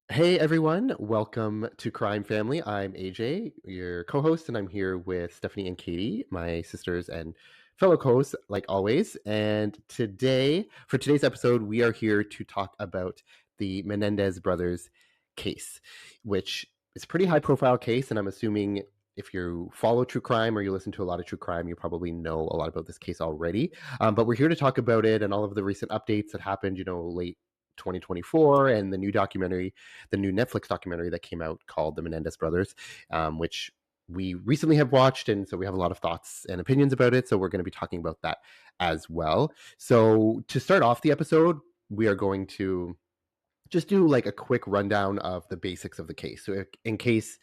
Hey everyone, welcome to Crime Family. I'm AJ, your co host, and I'm here with Stephanie and Katie, my sisters and fellow co hosts, like always. And for today's episode, we are here to talk about the Menendez brothers case, which is a pretty high profile case. And I'm assuming if you follow true crime or you listen to a lot of true crime, you probably know a lot about this case already. But we're here to talk about it and all of the recent updates that happened, late 2024 and the new Netflix documentary that came out called The Menendez Brothers, which we recently have watched. And so we have a lot of thoughts and opinions about it. So we're going to be talking about that as well. So to start off the episode, we are going to just do like a quick rundown of the basics of the case. So in case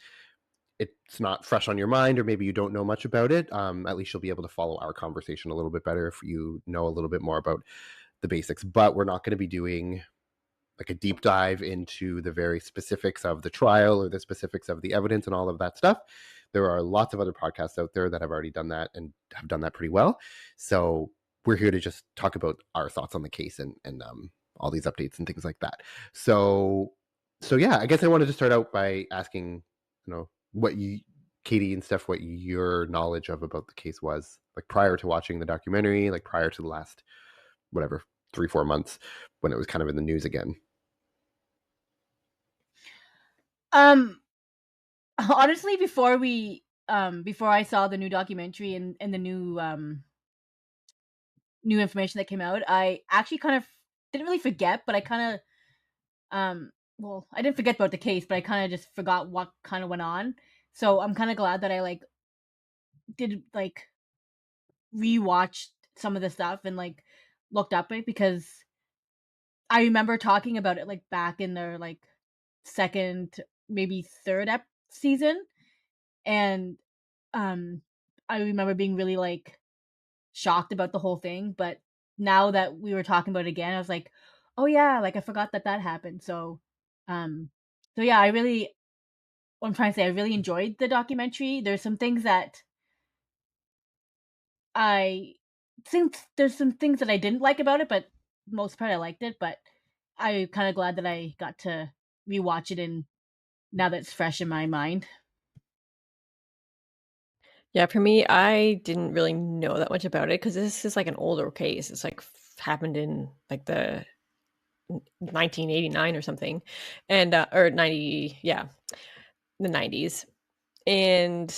it's not fresh on your mind or maybe you don't know much about it, at least you'll be able to follow our conversation a little bit better if you know a little bit more about the basics. But we're not going to be doing like a deep dive into the very specifics of the trial or the specifics of the evidence and all of that stuff. There are lots of other podcasts out there that have already done that and have done that pretty well. So we're here to just talk about our thoughts on the case and all these updates and things like that. So yeah, I guess I wanted to start out by asking, what you, Katie and Steph, what your knowledge about the case was, like prior to watching the documentary, like prior to the last whatever 3-4 months when it was kind of in the news again. Um, Honestly, before I saw the new documentary and the new information that came out, I actually kind of didn't really forget, but I kind of well, I didn't forget about the case, but I kind of just forgot what kind of went on. So I'm kind of glad that I did rewatched some of the stuff and looked up it because I remember talking about it back in their second, maybe third season, and um I remember being really shocked about the whole thing, but now that we were talking about it again, I was like, "Oh yeah, I forgot that that happened." Um so yeah, what I'm trying to say, I really enjoyed the documentary. There's some things that I think there's some things that I didn't like about it, but most part I liked it, but I'm kind of glad that I got to rewatch it and now that it's fresh in my mind. Yeah, for me, I didn't really know that much about it because this is like an older case. It's happened in like the 1989 or something, and or 90, yeah, the 90s. And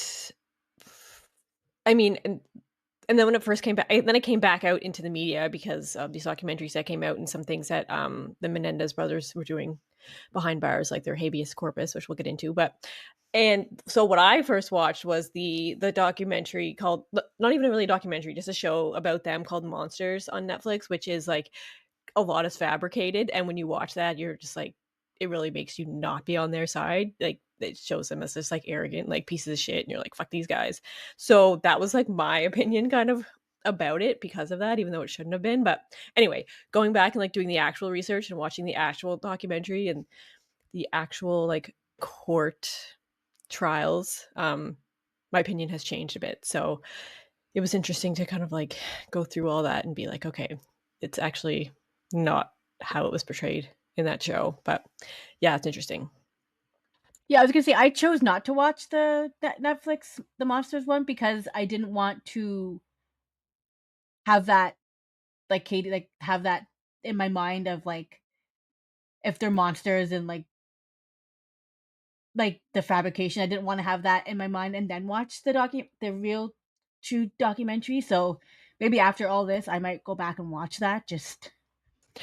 I mean, and then when it first came back, then it came back out into the media because of these documentaries that came out and some things that the Menendez brothers were doing behind bars, like their habeas corpus, which we'll get into. And so what I first watched was the documentary called, not even really a documentary, just a show about them called Monsters on Netflix, which is like a lot is fabricated. And when you watch that, you're just like, it really makes you not be on their side. Like it shows them as this like arrogant, like pieces of shit. And you're like, fuck these guys. So that was like my opinion kind of about it because of that, even though it shouldn't have been. But anyway, going back and like doing the actual research and watching the actual documentary and the actual like court trials, my opinion has changed a bit. So it was interesting to kind of like go through all that and be like, okay, it's actually not how it was portrayed in that show. But yeah, it's interesting. Yeah, I was gonna say I chose not to watch the that Netflix the Monsters one because I didn't want to have that Katie have that in my mind of if they're monsters and the fabrication. I didn't want to have that in my mind and then watch the real true documentary. So maybe after all this, I might go back and watch that just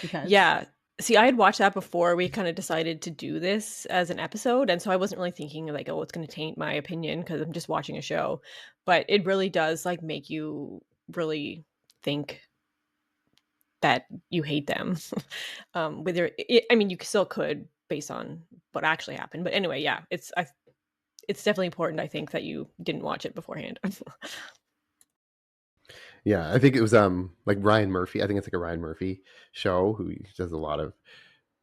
because. Yeah. See, I had watched that before we kind of decided to do this as an episode. And so I wasn't really thinking like, oh, it's going to taint my opinion because I'm just watching a show. But it really does like make you really think that you hate them. I mean, you still could based on what actually happened. But anyway, yeah, it's definitely important, I think, that you didn't watch it beforehand. Yeah, I think it was like Ryan Murphy. I think it's like a Ryan Murphy show who does a lot of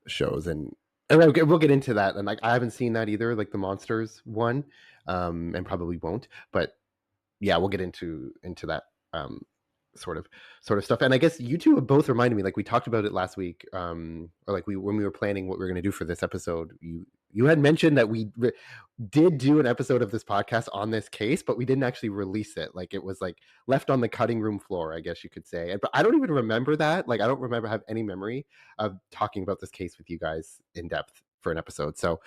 shows and we'll get into that. And like I haven't seen that either, like the Monsters one, and probably won't. But yeah, we'll get into that sort of stuff. And I guess you two have both reminded me, like we talked about it last week, or like when we were planning what we were going to do for this episode, you had mentioned that we did do an episode of this podcast on this case, but we didn't actually release it. Like it was like left on the cutting room floor, I guess you could say. But I don't even remember that. Like I don't have any memory of talking about this case with you guys in depth for an episode. So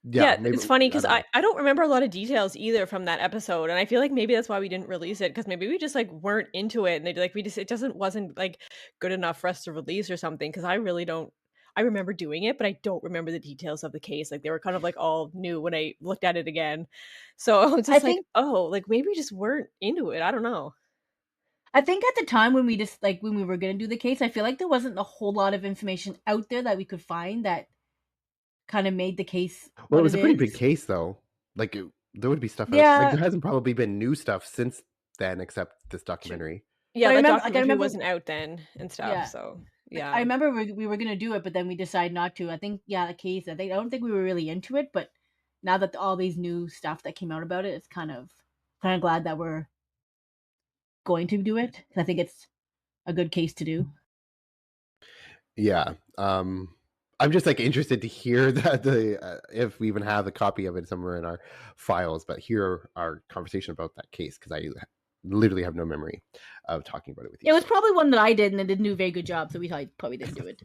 Yeah, maybe it's funny because don't know. I don't remember a lot of details either from that episode, and I feel like maybe that's why we didn't release it, because maybe we just like weren't into it, and they like wasn't like good enough for us to release or something. Because I really don't. I remember doing it, but I don't remember the details of the case. Like they were kind of like all new when I looked at it again. So I was I just like, think oh, like maybe we just weren't into it. I don't know. I think at the time when we just like when we were gonna do the case, I feel like there wasn't a whole lot of information out there that we could find that kind of made the case Well, it what was it a pretty big is. case, though. Like, there would be stuff out. Like, Yeah, there hasn't probably been new stuff since then, except this true. documentary. Yeah, But that I documentary remember, wasn't out then and stuff. yeah, So like I yeah. remember we were gonna do it, but then we decided not to. I think, yeah, the case. I don't think we were really into it, but now that all these new stuff that came out about it, it's kind of glad that we're going to do it. 'Cause I think it's a good case to do. Yeah. I'm just like interested to hear that if we even have a copy of it somewhere in our files, but hear our conversation about that case because I literally have no memory of talking about it with you. It was So. probably one that I did, and it didn't do a very good job, so we probably didn't do it.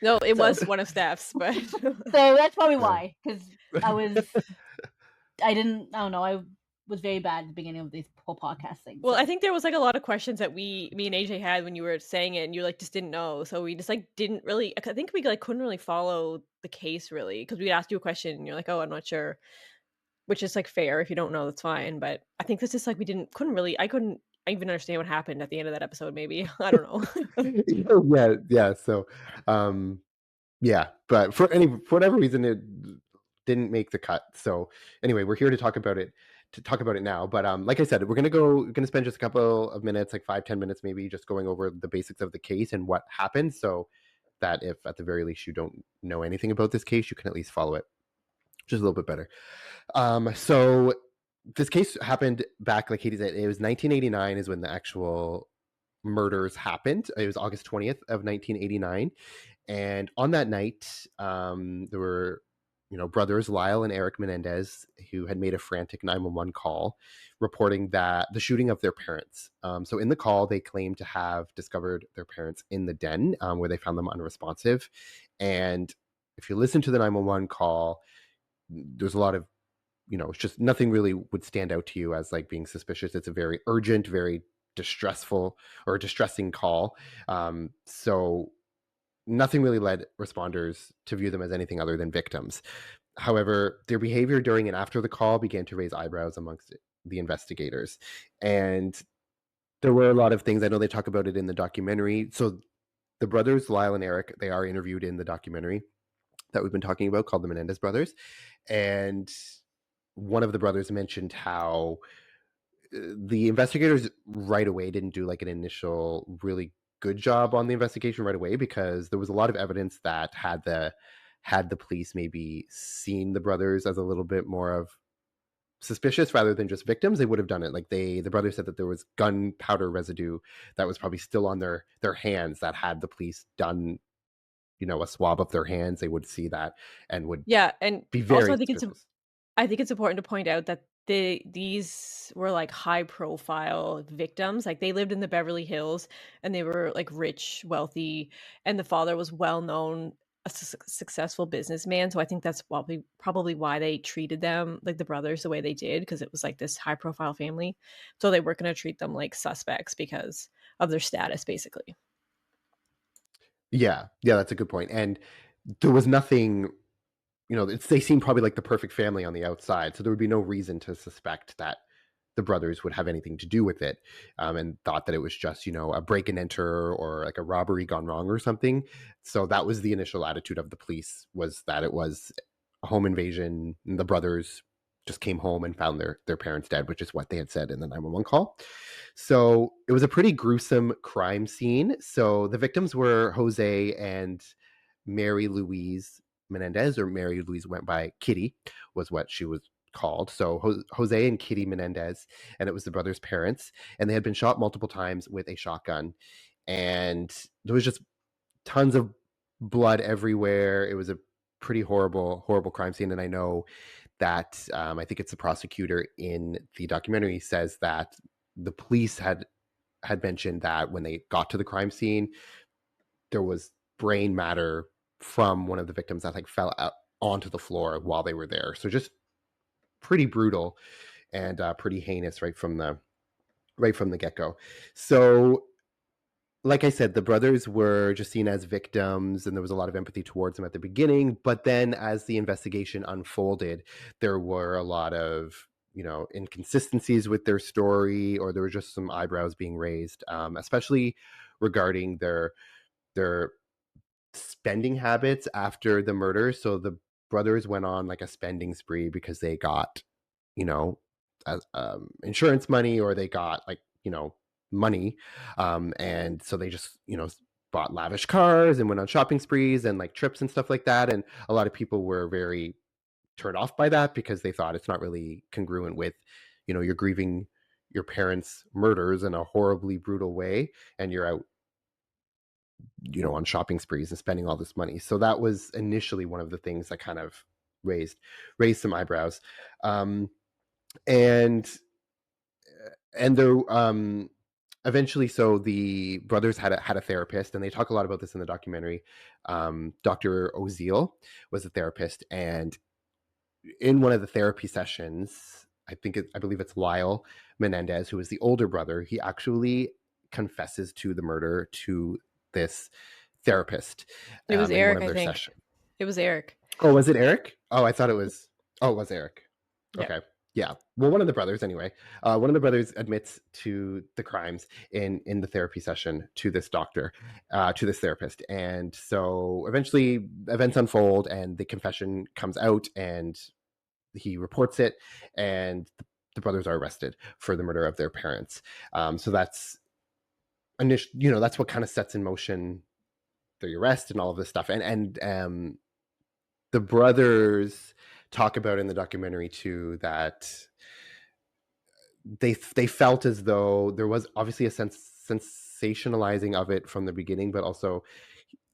No, it So- was one of Steph's, but So that's probably why, because I don't know, I was very bad at the beginning of this whole podcast thing. well, so. I think there was like a lot of questions that me and AJ had when you were saying it, and you like just didn't know. So we just like didn't really. I think we like couldn't really follow the case really because we'd ask you a question and you're like, "Oh, I'm not sure," which is like fair. If you don't know, that's fine. But I think that's just like we couldn't really. I couldn't even understand what happened at the end of that episode. Maybe I don't know. Yeah. So, yeah, but for whatever reason, it didn't make the cut. So anyway, we're here to talk about it now. But like I said, we're gonna spend just a couple of minutes, like 5-10 minutes maybe, just going over the basics of the case and what happened, so that if at the very least you don't know anything about this case, you can at least follow it just a little bit better. So this case happened back, like Katie said, it was 1989 is when the actual murders happened. It was August 20th of 1989. And on that night, there were, brothers Lyle and Erik Menendez who had made a frantic 911 call reporting that the shooting of their parents. So in the call, they claimed to have discovered their parents in the den where they found them unresponsive. And if you listen to the 911 call, there's a lot of, it's just nothing really would stand out to you as like being suspicious. It's a very urgent, very distressing call. So nothing really led responders to view them as anything other than victims. However, their behavior during and after the call began to raise eyebrows amongst the investigators. And there were a lot of things. I know they talk about it in the documentary. So the brothers, Lyle and Erik, they are interviewed in the documentary that we've been talking about called the Menendez Brothers. And one of the brothers mentioned how the investigators right away didn't do like an initial really good job on the investigation right away because there was a lot of evidence that had the police maybe seen the brothers as a little bit more of suspicious rather than just victims, they would have done it. Like the brothers said that there was gunpowder residue that was probably still on their hands, that had the police done a swab of their hands, they would see that and would Yeah, and be also very suspicious. I think it's important to point out that these were like high profile victims. Like they lived in the Beverly Hills and they were like rich, wealthy, and the father was well known, a successful businessman. So I think that's probably why they treated them, like the brothers, the way they did, because it was like this high profile family. So they weren't going to treat them like suspects because of their status, basically. Yeah, that's a good point. And there was nothing, they seem probably like the perfect family on the outside, so there would be no reason to suspect that the brothers would have anything to do with it, and thought that it was just a break and enter or like a robbery gone wrong or something. So that was the initial attitude of the police, was that it was a home invasion and the brothers just came home and found their parents dead, which is what they had said in the 911 call. So it was a pretty gruesome crime scene. So the victims were Jose and Mary Louise Menendez, or Mary Louise went by Kitty, was what she was called. So José and Kitty Menendez, and it was the brothers' parents, and they had been shot multiple times with a shotgun, and there was just tons of blood everywhere. It was a pretty horrible crime scene, and I know that I think it's the prosecutor in the documentary says that the police had mentioned that when they got to the crime scene, there was brain matter from one of the victims that like fell out onto the floor while they were there. So just pretty brutal and pretty heinous right from the get-go. So like I said, the brothers were just seen as victims, and there was a lot of empathy towards them at the beginning. But then, as the investigation unfolded, there were a lot of inconsistencies with their story, or there were just some eyebrows being raised, especially regarding their spending habits after the murder. So the brothers went on like a spending spree because they got insurance money, or they got like money, and so they just bought lavish cars and went on shopping sprees and like trips and stuff like that. And a lot of people were very turned off by that because they thought it's not really congruent with you're grieving your parents' murders in a horribly brutal way, and you're out on shopping sprees and spending all this money. So that was initially one of the things that kind of raised some eyebrows. And there eventually, so the brothers had a therapist, and they talk a lot about this in the documentary. Dr. Oziel was a therapist, and in one of the therapy sessions, I believe it's Lyle Menendez, who is the older brother, he actually confesses to the murder to this therapist. It was in Erik, one of I their think. sessions. It was Erik. Oh, was it Erik? Oh, I thought it was. Oh, it was Erik. Yeah. Okay. Yeah. Well, one of the brothers, anyway. One of the brothers admits to the crimes in the therapy session to this doctor, to this therapist, and so eventually events unfold, and the confession comes out, and he reports it, and the brothers are arrested for the murder of their parents. So that's that's what kind of sets in motion the arrest and all of this stuff, and the brothers talk about in the documentary too that they felt as though there was obviously a sensationalizing of it from the beginning, but also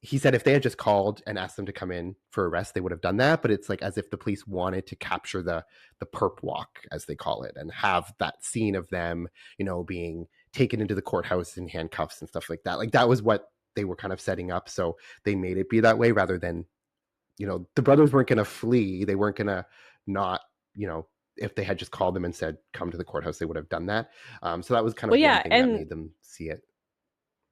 he said if they had just called and asked them to come in for arrest, they would have done that. But it's like as if the police wanted to capture the perp walk, as they call it, and have that scene of them, being taken into the courthouse in handcuffs and stuff like that. Like that was what they were kind of setting up. So they made it be that way rather than, the brothers weren't going to flee. They weren't going to not, if they had just called them and said, come to the courthouse, they would have done that. So that was kind of one thing that made them see it.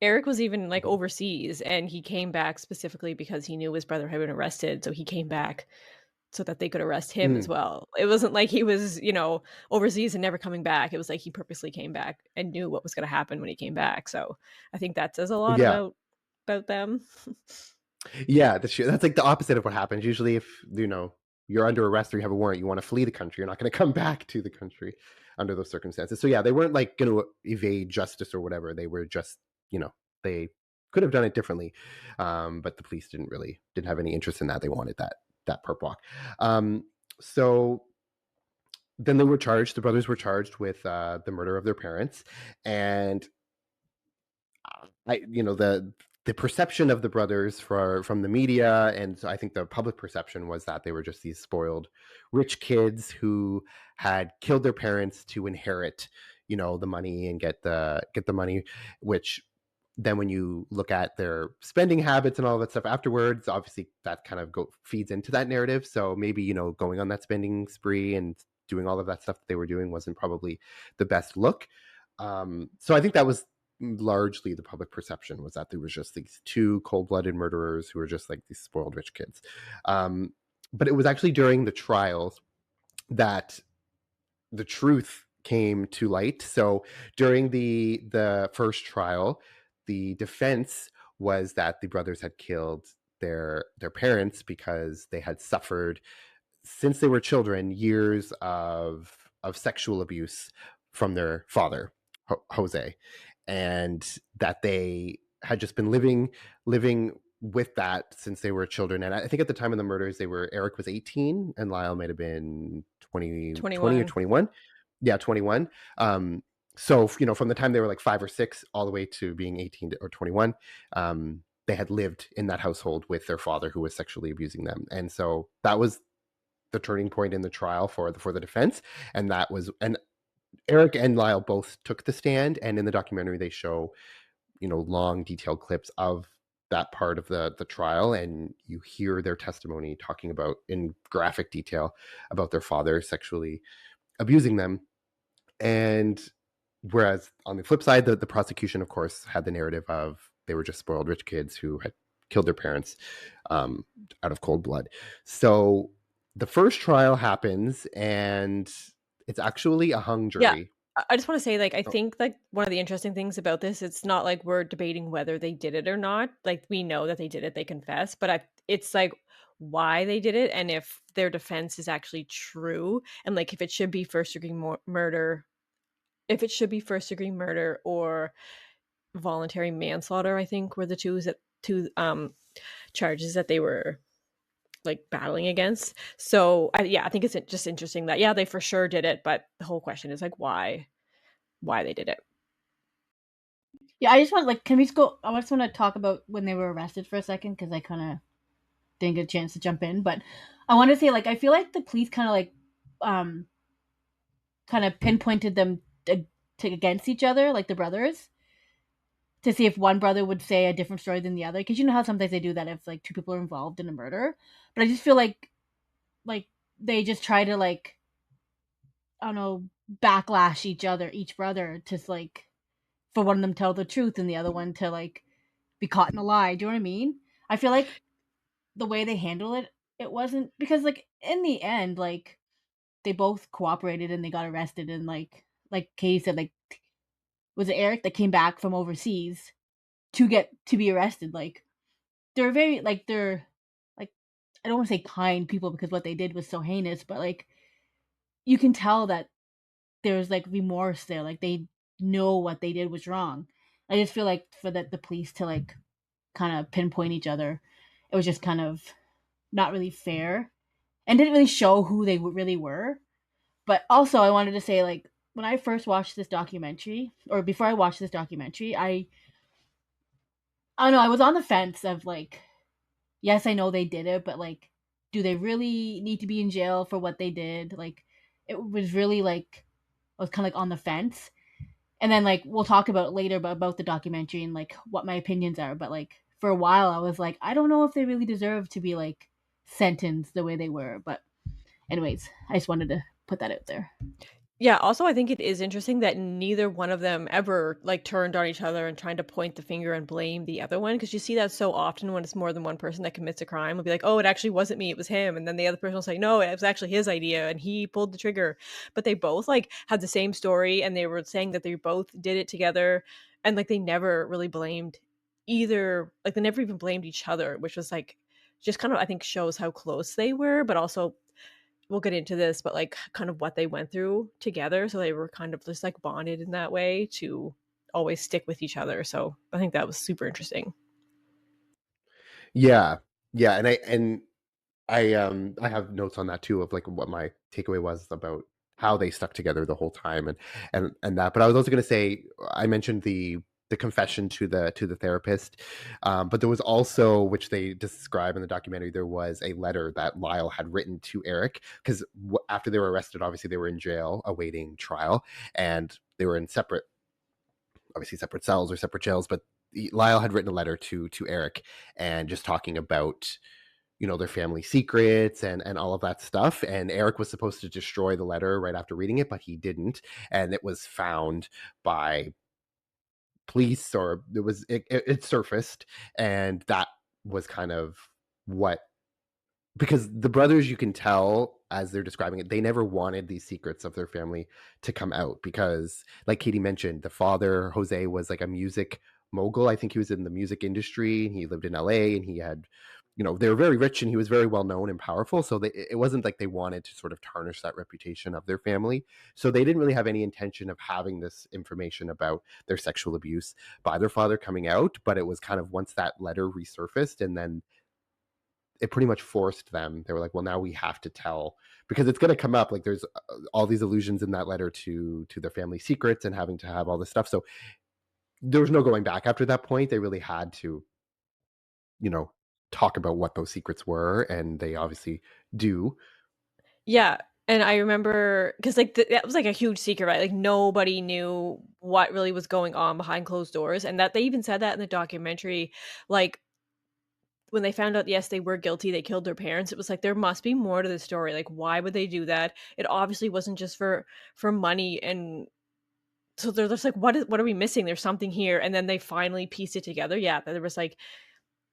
Erik was even like overseas, and he came back specifically because he knew his brother had been arrested. So he came back so that they could arrest him as well. It wasn't like he was, overseas and never coming back. It was like he purposely came back and knew what was going to happen when he came back. So I think that says a lot about them. Yeah, that's true. That's like the opposite of what happens. Usually if, you're under arrest or you have a warrant, you want to flee the country. You're not going to come back to the country under those circumstances. So yeah, they weren't like going to evade justice or whatever. They were just, they could have done it differently. But the police didn't have any interest in that. They wanted that perp walk. So then they were charged. The brothers were charged with the murder of their parents, and the perception of the brothers from the media, and so I think the public perception was that they were just these spoiled rich kids who had killed their parents to inherit, the money and get the money, which then when you look at their spending habits and all that stuff afterwards, obviously that kind of feeds into that narrative. So maybe, going on that spending spree and doing all of that stuff that they were doing wasn't probably the best look. So I think that was largely the public perception, was that there was just these two cold-blooded murderers who were just like these spoiled rich kids. But it was actually during the trials that the truth came to light. So during the first trial, the defense was that the brothers had killed their parents because they had suffered, since they were children, years of sexual abuse from their father, Jose, and that they had just been living with that, since they were children, and I think at the time of the murders, Erik was 18 and Lyle might have been 20 or 21. 21. Yeah, 21. Um, so, from the time they were like 5 or 6 all the way to being 18 or 21, they had lived in that household with their father who was sexually abusing them. And so that was the turning point in the trial for the defense. And Erik and Lyle both took the stand, and in the documentary they show long detailed clips of that part of the trial, and you hear their testimony talking about in graphic detail about their father sexually abusing them. And whereas on the flip side, the prosecution of course had the narrative of they were just spoiled rich kids who had killed their parents um, out of cold blood. So the first trial happens, and it's actually a hung Yeah. jury. I just want to say, like, I Oh, think like one of the interesting things about this, it's not like we're debating whether they did it or not. Like, we know that they did it, they confess, but it's like why they did it and if their defense is actually true, and like if it should be first degree murder, if it should be first degree murder or voluntary manslaughter. I think were the two charges that they were like battling against. So I think it's just interesting that they for sure did it, but the whole question is like why they did it. Yeah, I just want can we just go? I just want to talk about when they were arrested for a second because I kind of didn't get a chance to jump in, but I want to say I feel like the police um kind of pinpointed them against each other, like the brothers, to see if one brother would say a different story than the other. Because you know how sometimes they do that if like two people are involved in a murder. But I just feel like they just try to I don't know, backlash each brother to for one of them to tell the truth and the other one to be caught in a lie. Do you know what I mean? I feel like the way they handle it, it wasn't because in the end, they both cooperated and they got arrested and like Katie said, was it Erik that came back from overseas to be arrested? They're very they're like I don't want to say kind people because what they did was so heinous, but you can tell that there's remorse there. They know what they did was wrong. I just feel like for the police to kind of pinpoint each other, it was just kind of not really fair and didn't really show who they really were. But also, I wanted to say when I first watched this documentary, or before I watched this documentary, I don't know, I was on the fence of yes, I know they did it, but do they really need to be in jail for what they did? It was really I was kind of on the fence. And then we'll talk about it later about the documentary and what my opinions are. But for a while, I was I don't know if they really deserve to be sentenced the way they were. But anyways, I just wanted to put that out there. Yeah, also I think it is interesting that neither one of them ever like turned on each other and trying to point the finger and blame the other one, because you see that so often when it's more than one person that commits a crime. Will be like, "Oh, it actually wasn't me, it was him." And then the other person will say, "No, it was actually his idea and he pulled the trigger." But they both like had the same story and they were saying that they both did it together, and like they never really blamed either, like they never even blamed each other, which was like just kind of I think shows how close they were, but also we'll get into this, but like kind of what they went through together. So they were kind of just like bonded in that way to always stick with each other. So I think that was super interesting. yeah, yeah, and I have notes on that too of like what my takeaway was about how they stuck together the whole time, and that. But I was also going to say, I mentioned the confession to the therapist, but there was also, which they describe in the documentary, there was a letter that Lyle had written to Erik, because after they were arrested, obviously they were in jail awaiting trial, and they were in obviously separate cells or separate jails, but Lyle had written a letter to Erik, and just talking about their family secrets and all of that stuff. And Erik was supposed to destroy the letter right after reading it, but he didn't. And it was found by police, or it surfaced. And that was kind of what, because the brothers, you can tell as they're describing it, they never wanted these secrets of their family to come out, because like Katie mentioned, the father, Jose, was like a music mogul. I think he was in the music industry. He lived in LA, and he had they were very rich and he was very well known and powerful. So it wasn't like they wanted to sort of tarnish that reputation of their family. So they didn't really have any intention of having this information about their sexual abuse by their father coming out. But it was kind of once that letter resurfaced, and then it pretty much forced them. They were like, well, now we have to tell, because it's going to come up. Like there's all these allusions in that letter to their family secrets and having to have all this stuff. So there was no going back after that point. They really had to, talk about what those secrets were, and they obviously do. Yeah, and I remember because like that was like a huge secret, right? Like nobody knew what really was going on behind closed doors, and that they even said that in the documentary. Like when they found out, yes, they were guilty, they killed their parents. It was like there must be more to the story. Like why would they do that? It obviously wasn't just for money, and so they're just like, what are we missing? There's something here, and then they finally pieced it together. Yeah, that there was like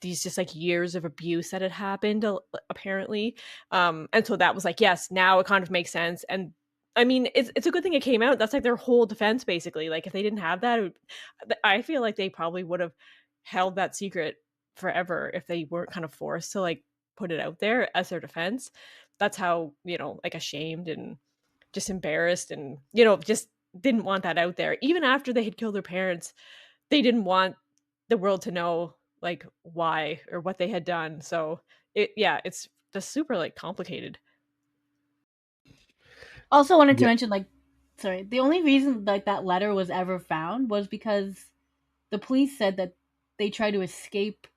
these just like years of abuse that had happened apparently, and so that was like, yes, now it kind of makes sense. And I mean, it's a good thing it came out. That's like their whole defense basically. Like if they didn't have that, I feel like they probably would have held that secret forever if they weren't kind of forced to like put it out there as their defense. That's how, like ashamed and just embarrassed and just didn't want that out there. Even after they had killed their parents, they didn't want the world to know like why or what they had done. So it's just super like complicated. Also wanted to Yeah. mention, like, sorry, the only reason like that letter was ever found was because the police said that they tried to escape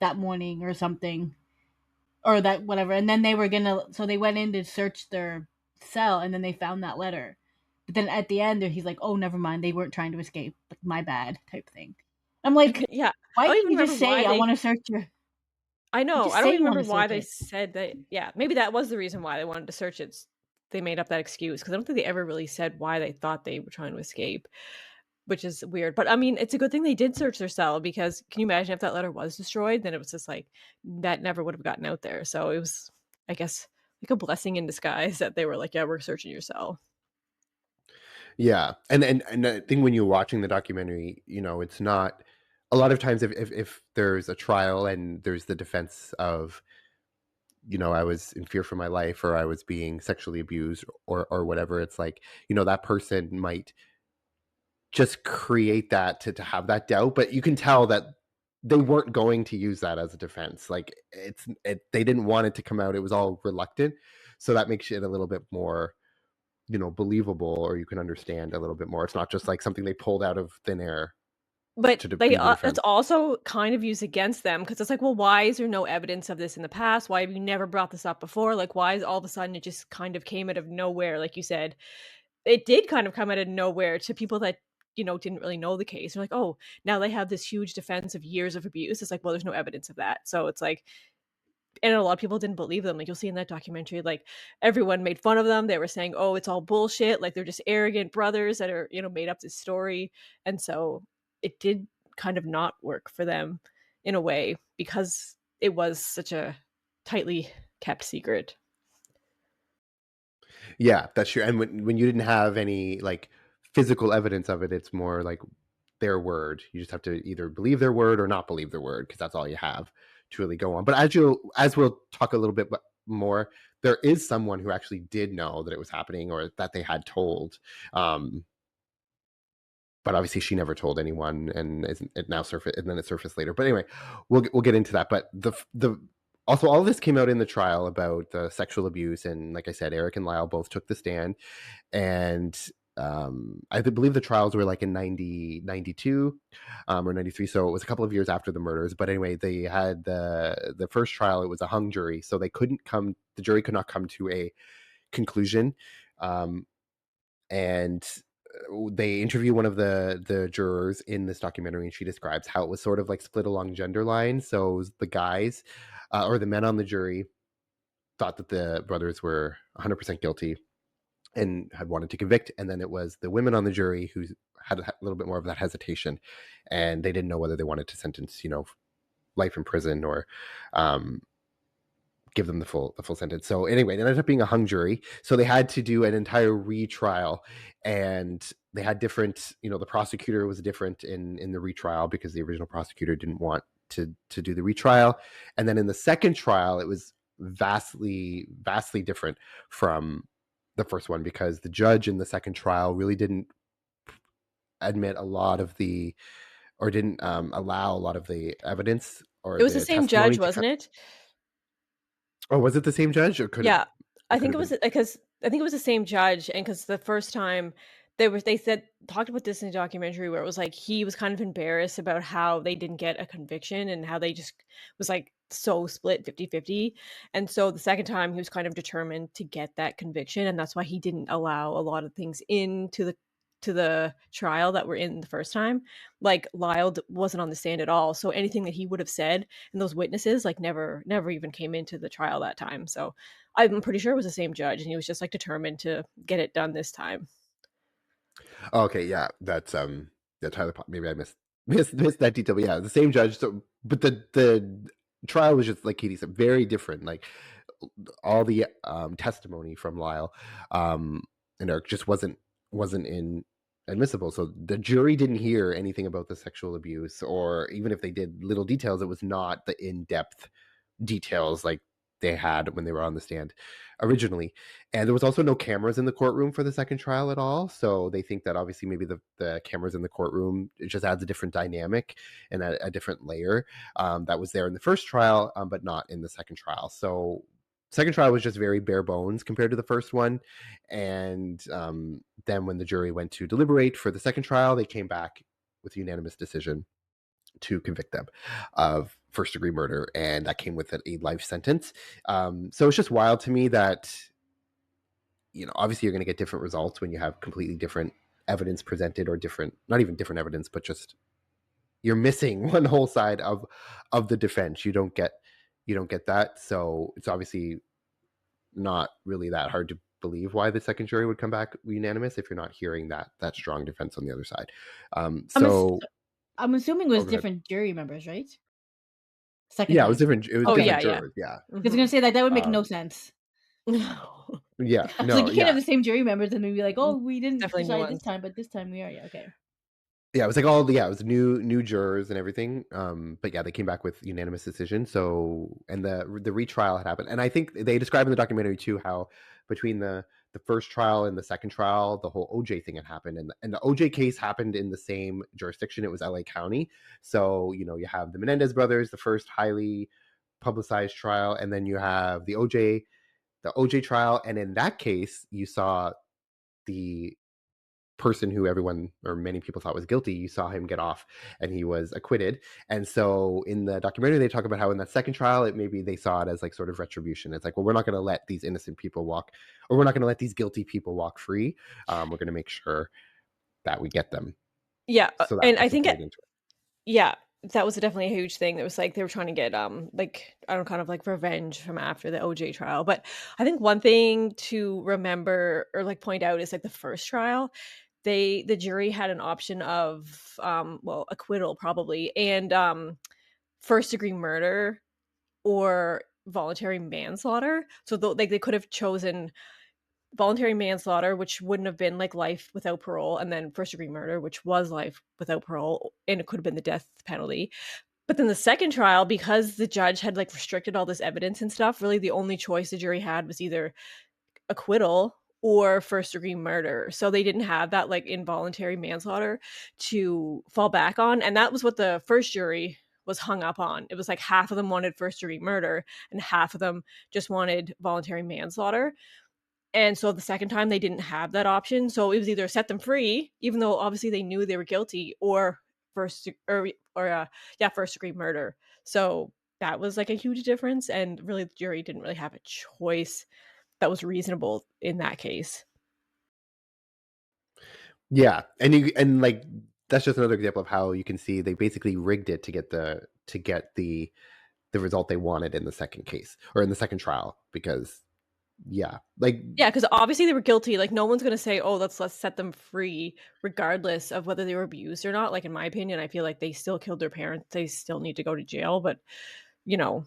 that morning or something, or that whatever, and then they were gonna, so they went in to search their cell, and then they found that letter. But then at the end, he's like, "Oh, never mind, they weren't trying to escape. Like, my bad," type thing. I'm like, Yeah, why I don't didn't even you just remember say, why "I they want to search your"? I You know, just I don't say even you want remember to why search they it. said that. Yeah, maybe that was the reason why they wanted to search it. They made up that excuse because I don't think they ever really said why they thought they were trying to escape, which is weird. But I mean, it's a good thing they did search their cell, because can you imagine if that letter was destroyed? Then it was just like that never would have gotten out there. So it was, I guess, like a blessing in disguise that they were like, yeah, we're searching your cell. Yeah, and I think when you're watching the documentary, it's not a lot of times if there's a trial and there's the defense of, I was in fear for my life, or I was being sexually abused, or whatever. It's like, that person might just create that to have that doubt, but you can tell that they weren't going to use that as a defense. Like they didn't want it to come out. It was all reluctant, so that makes it a little bit more, believable, or you can understand a little bit more. It's not just like something they pulled out of thin air But to they be the it's defense. also kind of used against them because it's like, well, why is there no evidence of this in the past? Why have you never brought this up before? Like, why is all of a sudden it just kind of came out of nowhere? Like you said, it did kind of come out of nowhere to people that didn't really know the case. They're like, oh, now they have this huge defense of years of abuse. It's like, well, there's no evidence of that. So it's like, and a lot of people didn't believe them. Like you'll see in that documentary, like everyone made fun of them. They were saying, oh, it's all bullshit. Like they're just arrogant brothers that are, made up this story. And so it did kind of not work for them in a way because it was such a tightly kept secret. Yeah, that's true. And when you didn't have any like physical evidence of it, it's more like their word. You just have to either believe their word or not believe their word, because that's all you have to really go on. But as we'll talk a little bit more, there is someone who actually did know that it was happening, or that they had told. But obviously she never told anyone, and it now surfaced, and then it surfaced later. But anyway, we'll get into that. But the also, all of this came out in the trial about the sexual abuse, and like I said, Erik and Lyle both took the stand, and I believe the trials were like in 92 or 93, so it was a couple of years after the murders. But anyway, they had the first trial. It was a hung jury, so the jury could not come to a conclusion, and they interview one of the jurors in this documentary, and she describes how it was sort of like split along gender lines. So the guys, or the men on the jury, thought that the brothers were 100% guilty and had wanted to convict, and then it was the women on the jury who had a little bit more of that hesitation, and they didn't know whether they wanted to sentence, life in prison, or give them the full sentence. So anyway, it ended up being a hung jury. So they had to do an entire retrial, and they had different, the prosecutor was different in the retrial, because the original prosecutor didn't want to do the retrial. And then in the second trial, it was vastly different from the first one, because the judge in the second trial really didn't admit a lot of the, or didn't allow a lot of the evidence or It was the the same testimony judge, to wasn't it? Oh, was it the same judge, or could Yeah. I it think it have was been? because I think it was the same judge, and because the first time they said talked about this in a documentary where it was like he was kind of embarrassed about how they didn't get a conviction and how they just was like so split 50-50. And so the second time he was kind of determined to get that conviction, and that's why he didn't allow a lot of things into the trial that were in the first time. Like Lyle wasn't on the stand at all, so anything that he would have said and those witnesses like never even came into the trial that time. So I'm pretty sure it was the same judge, and he was just like determined to get it done this time. Oh, okay, yeah, that's Tyler. Maybe I missed that detail, but yeah, the same judge. So, but the trial was just like Katie said, very different. Like all the testimony from Lyle and Erik just wasn't in admissible. So the jury didn't hear anything about the sexual abuse, or even if they did little details, it was not the in-depth details like they had when they were on the stand originally. And there was also no cameras in the courtroom for the second trial at all, so they think that obviously maybe the cameras in the courtroom, it just adds a different dynamic and a different layer that was there in the first trial, but not in the second trial. So second trial was just very bare bones compared to the first one. And then when the jury went to deliberate for the second trial, they came back with a unanimous decision to convict them of first degree murder, and that came with a life sentence. So it's just wild to me that, obviously you're going to get different results when you have completely different evidence presented, or different, not even different evidence, but just you're missing one whole side of the defense. You don't get that. So it's obviously not really that hard to believe why the second jury would come back unanimous if you're not hearing that strong defense on the other side. So I'm assuming it oh, was go ahead. different jury members, right? Second Yeah, it was time. different. It was Oh Okay. different yeah, jurors. Yeah. Because I was gonna say that would make no Um, sense. No. yeah. It's like No. you can't have Yeah. the same jury members and then be like, oh, we didn't Definitely new decide this ones. time, but this time we are. Yeah, okay. Yeah, it was like it was new jurors and everything. But yeah, they came back with unanimous decision. So, and the retrial had happened, and I think they describe in the documentary too how between the first trial and the second trial, the whole OJ thing had happened, and the OJ case happened in the same jurisdiction. It was LA County. So you have the Menendez brothers, the first highly publicized trial, and then you have the OJ trial, and in that case, you saw the person who everyone or many people thought was guilty, you saw him get off and he was acquitted. And so in the documentary, they talk about how in that second trial, maybe they saw it as like sort of retribution. It's like, well, we're not going to let these innocent people walk, or we're not going to let these guilty people walk free. We're going to make sure that we get them. Yeah, So that and I also think played into it. yeah, that was definitely a huge thing. That was like they were trying to get like I don't know, kind of like revenge from after the OJ trial. But I think one thing to remember or like point out is like the first trial, the jury had an option of well, acquittal probably, and first degree murder or voluntary manslaughter. So like they could have chosen voluntary manslaughter, which wouldn't have been like life without parole, and then first degree murder, which was life without parole, and it could have been the death penalty. But then the second trial, because the judge had like restricted all this evidence and stuff, really the only choice the jury had was either acquittal or first degree murder. So they didn't have that like involuntary manslaughter to fall back on. And that was what the first jury was hung up on. It was like half of them wanted first degree murder and half of them just wanted voluntary manslaughter. And so the second time they didn't have that option. So it was either set them free, even though obviously they knew they were guilty, or first first degree murder. So that was like a huge difference. And really the jury didn't really have a choice that was reasonable in that case. Yeah. And like, that's just another example of how you can see they basically rigged it to get the result they wanted in the second case, or in the second trial, because yeah, like Yeah, because obviously they were guilty. Like no one's gonna say, "Oh, let's set them free," regardless of whether they were abused or not. Like in my opinion, I feel like they still killed their parents. They still need to go to jail. But you know,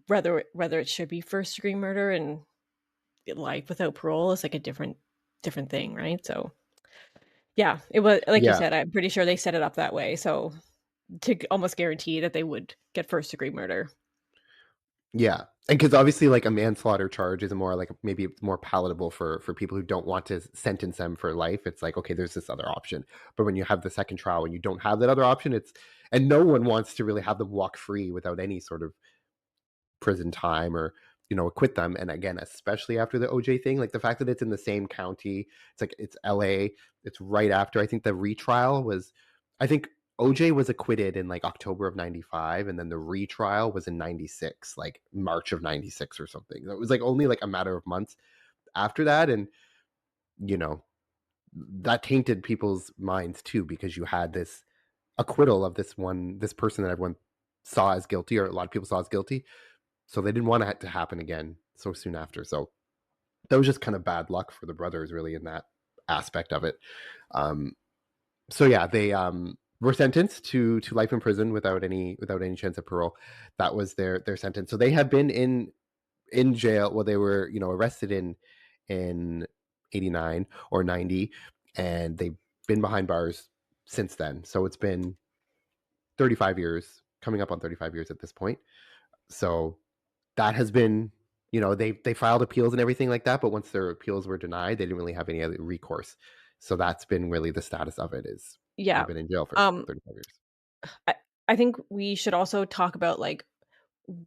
whether it should be first degree murder and life without parole is like a different thing, right? So yeah, it was like you yeah. said. I'm pretty sure they set it up that way. So to almost guarantee that they would get first degree murder. Yeah. And because obviously, like, a manslaughter charge is more like maybe more palatable for people who don't want to sentence them for life. It's like, okay, there's this other option. But when you have the second trial and you don't have that other option, and no one wants to really have them walk free without any sort of prison time or acquit them. And again, especially after the OJ thing, like the fact that it's in the same county, it's like it's LA, it's right after. I think the retrial was, I think OJ was acquitted in like October of 95, and then the retrial was in 96, like March of 96 or something. It was like only like a matter of months after that. And you know that tainted people's minds too, because you had this acquittal of this person that everyone saw as guilty, or a lot of people saw as guilty, so they didn't want it to happen again so soon after. So that was just kind of bad luck for the brothers, really, in that aspect of it. So yeah, they were sentenced to life in prison without any chance of parole. That was their sentence. So they had been in jail. Well, they were arrested in 89 or 90, and they've been behind bars since then. So it's been 35 years, coming up on 35 years at this point. So that has been, they filed appeals and everything like that, but once their appeals were denied, they didn't really have any other recourse. So that's been really the status of it, is Yeah. they've been in jail for Um 35 years. I think we should also talk about like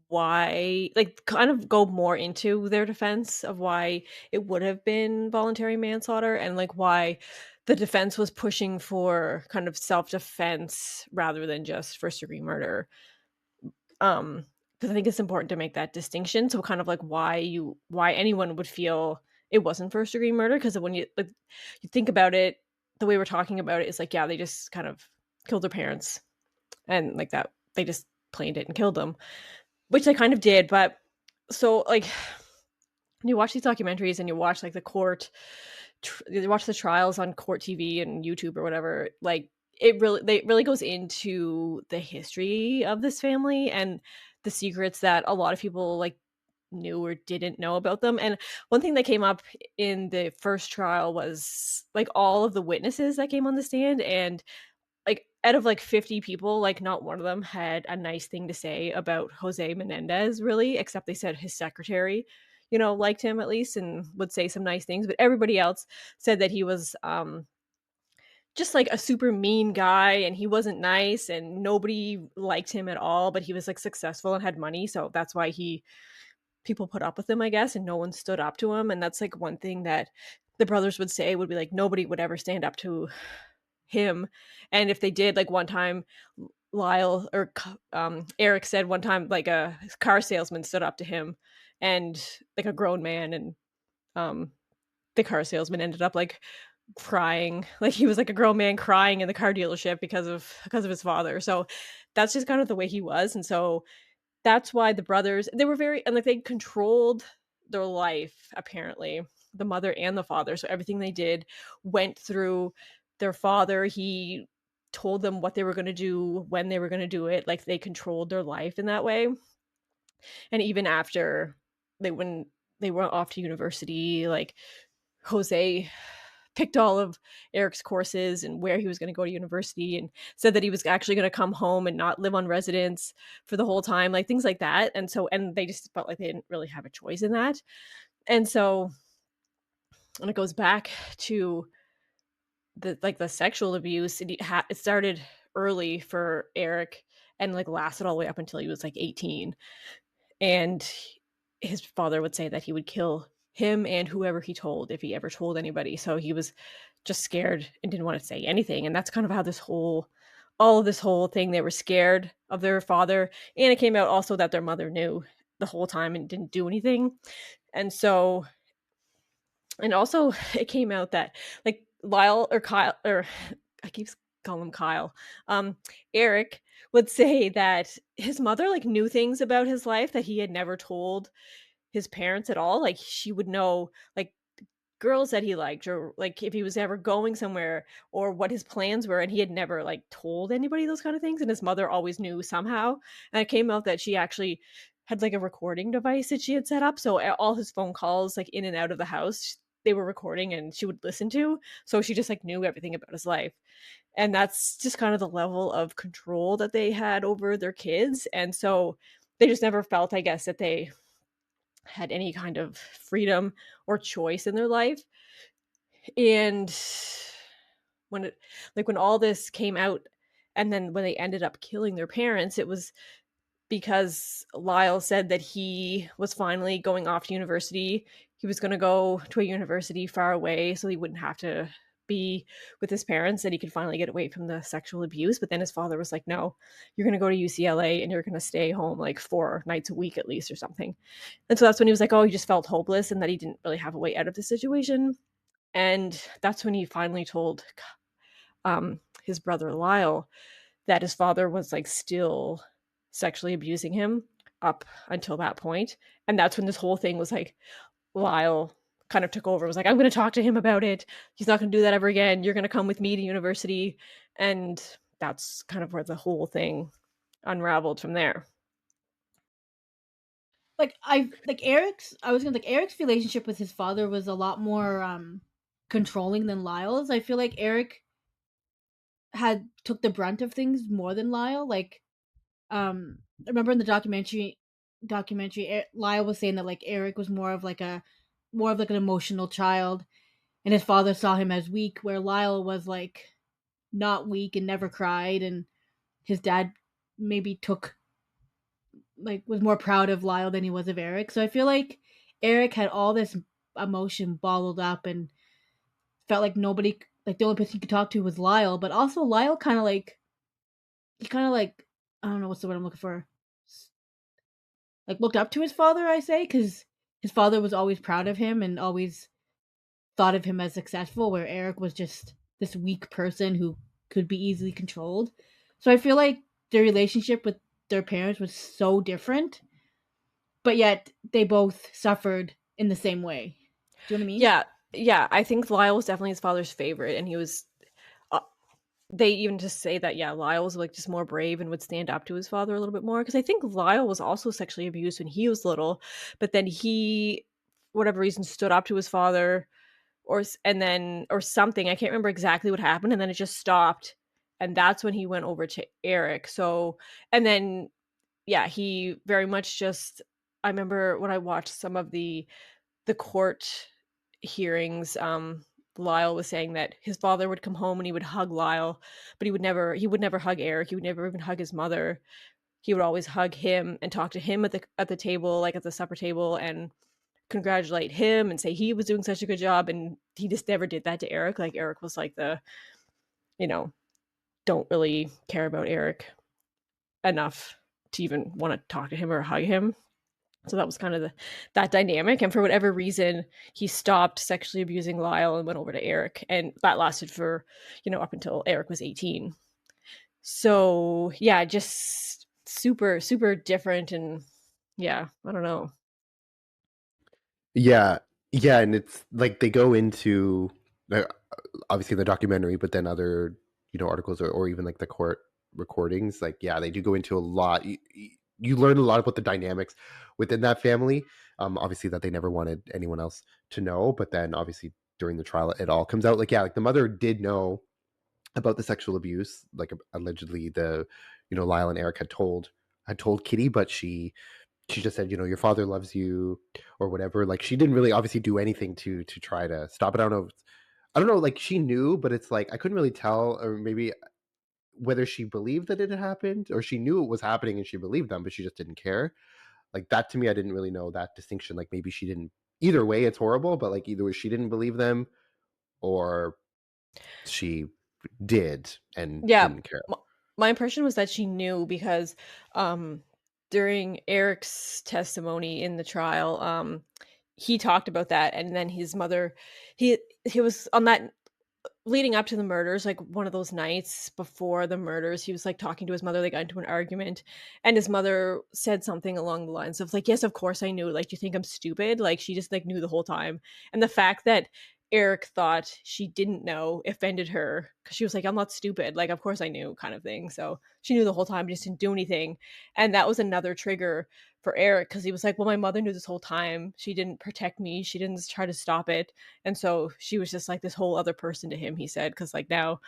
why, like, kind of go more into their defense of why it would have been voluntary manslaughter, and like why the defense was pushing for kind of self-defense rather than just first degree murder. Because I think it's important to make that distinction. So kind of like why anyone would feel it wasn't first degree murder, because when you think about it, the way we're talking about it is like, yeah, they just kind of killed their parents, and like that they just planned it and killed them, which they kind of did. But so like when you watch these documentaries and you watch like the court, you watch the trials on court TV and YouTube or whatever, like it really goes into the history of this family and the secrets that a lot of people like knew or didn't know about them. And one thing that came up in the first trial was like all of the witnesses that came on the stand, and like out of like 50 people, like not one of them had a nice thing to say about José Menendez, really, except they said his secretary, liked him at least and would say some nice things. But everybody else said that he was just like a super mean guy, and he wasn't nice and nobody liked him at all, but he was like successful and had money. So that's why people put up with him, I guess, and no one stood up to him. And that's like one thing that the brothers would say, would be like, nobody would ever stand up to him. And if they did, like one time Lyle or Erik said one time, like a car salesman stood up to him, and like a grown man, and the car salesman ended up like crying, like he was like a grown man crying in the car dealership because of his father. So that's just kind of the way he was. And so that's why the brothers, they were very, and like they controlled their life, apparently, the mother and the father. So everything they did went through their father. He told them what they were going to do, when they were going to do it. Like they controlled their life in that way. And even after when they went off to university, like Jose picked all of Erik's courses and where he was going to go to university, and said that he was actually going to come home and not live on residence for the whole time, like things like that. And so, and they just felt like they didn't really have a choice in that. And so, and it goes back to the sexual abuse. It started early for Erik and like lasted all the way up until he was like 18. And his father would say that he would kill him and whoever he told if he ever told anybody. So he was just scared and didn't want to say anything. And that's kind of how all of this whole thing, they were scared of their father. And it came out also that their mother knew the whole time and didn't do anything. And so, and also it came out that like Lyle or Kyle, or I keep calling him Kyle, Erik would say that his mother like knew things about his life that he had never told his parents at all. Like she would know like girls that he liked, or like if he was ever going somewhere, or what his plans were, and he had never like told anybody those kind of things, and his mother always knew somehow. And it came out that she actually had like a recording device that she had set up, so all his phone calls like in and out of the house, they were recording and she would listen to. So she just like knew everything about his life. And that's just kind of the level of control that they had over their kids. And so they just never felt, I guess, that they had any kind of freedom or choice in their life. And when it, like when all this came out, and then when they ended up killing their parents, it was because Lyle said that he was finally going off to university. He was going to go to a university far away so he wouldn't have to be with his parents, that he could finally get away from the sexual abuse. But then his father was like, no, you're going to go to UCLA and you're going to stay home like 4 nights a week at least or something. And so that's when he was like, oh, he just felt hopeless and that he didn't really have a way out of the situation. And that's when he finally told his brother Lyle that his father was like still sexually abusing him up until that point. And that's when this whole thing was like, Lyle kind of took over, was like, I'm going to talk to him about it. He's not going to do that ever again. You're going to come with me to university. And that's kind of where the whole thing unraveled from there. Erik's relationship with his father was a lot more controlling than Lyle's. I feel like Erik had took the brunt of things more than Lyle. I remember in the documentary, Lyle was saying that like Erik was more of like an emotional child, and his father saw him as weak, where Lyle was like not weak and never cried, and his dad maybe was more proud of Lyle than he was of Erik. So I feel like Erik had all this emotion bottled up and felt like nobody, like the only person he could talk to was Lyle. But also Lyle kind of like, I don't know what's the word I'm looking for, like looked up to his father, I say, because his father was always proud of him and always thought of him as successful, where Erik was just this weak person who could be easily controlled. So I feel like their relationship with their parents was so different, but yet they both suffered in the same way. Do you know what I mean? Yeah. I think Lyle was definitely his father's favorite, and he was. They even just say that Lyle was like just more brave and would stand up to his father a little bit more, because I think Lyle was also sexually abused when he was little, but then he, for whatever reason, stood up to his father, or something. I can't remember exactly what happened, and then it just stopped, and that's when he went over to Erik. So, and then he very much just. I remember when I watched some of the court hearings, Lyle was saying that his father would come home and he would hug Lyle, but he would never hug Erik. He would never even hug his mother. He would always hug him and talk to him at the table, like at the supper table, and congratulate him and say he was doing such a good job. And he just never did that to Erik. Like Erik was like the, don't really care about Erik enough to even want to talk to him or hug him. So that was kind of that dynamic. And for whatever reason, he stopped sexually abusing Lyle and went over to Erik. And that lasted for, up until Erik was 18. So just super, super different. And I don't know. Yeah. And it's like they go into obviously the documentary, but then other, articles or even like the court recordings. Like, they do go into a lot. You learn a lot about the dynamics within that family. Obviously that they never wanted anyone else to know, but then obviously during the trial it all comes out. Like the mother did know about the sexual abuse, like allegedly the Lyle and Erik had told Kitty, but she just said, your father loves you or whatever. Like she didn't really obviously do anything to try to stop it. I don't know, like she knew, but it's like I couldn't really tell, or maybe whether she believed that it had happened or she knew it was happening and she believed them, but she just didn't care. Like that to me, I didn't really know that distinction. Like maybe she didn't. Either way, it's horrible, but like either way, she didn't believe them or she did and didn't care. My impression was that she knew, because during Erik's testimony in the trial, he talked about that, and then his mother, he was on that leading up to the murders, like one of those nights before the murders, he was like talking to his mother. They got into an argument, and his mother said something along the lines of like, yes, of course I knew. Like, do you think I'm stupid? Like, she just like knew the whole time. And the fact that Erik thought she didn't know offended her because she was like, I'm not stupid. Like, of course I knew, kind of thing. So she knew the whole time, just didn't do anything. And that was another trigger for Erik because he was like, well, my mother knew this whole time. She didn't protect me. She didn't try to stop it. And so she was just like this whole other person to him, he said, because like now,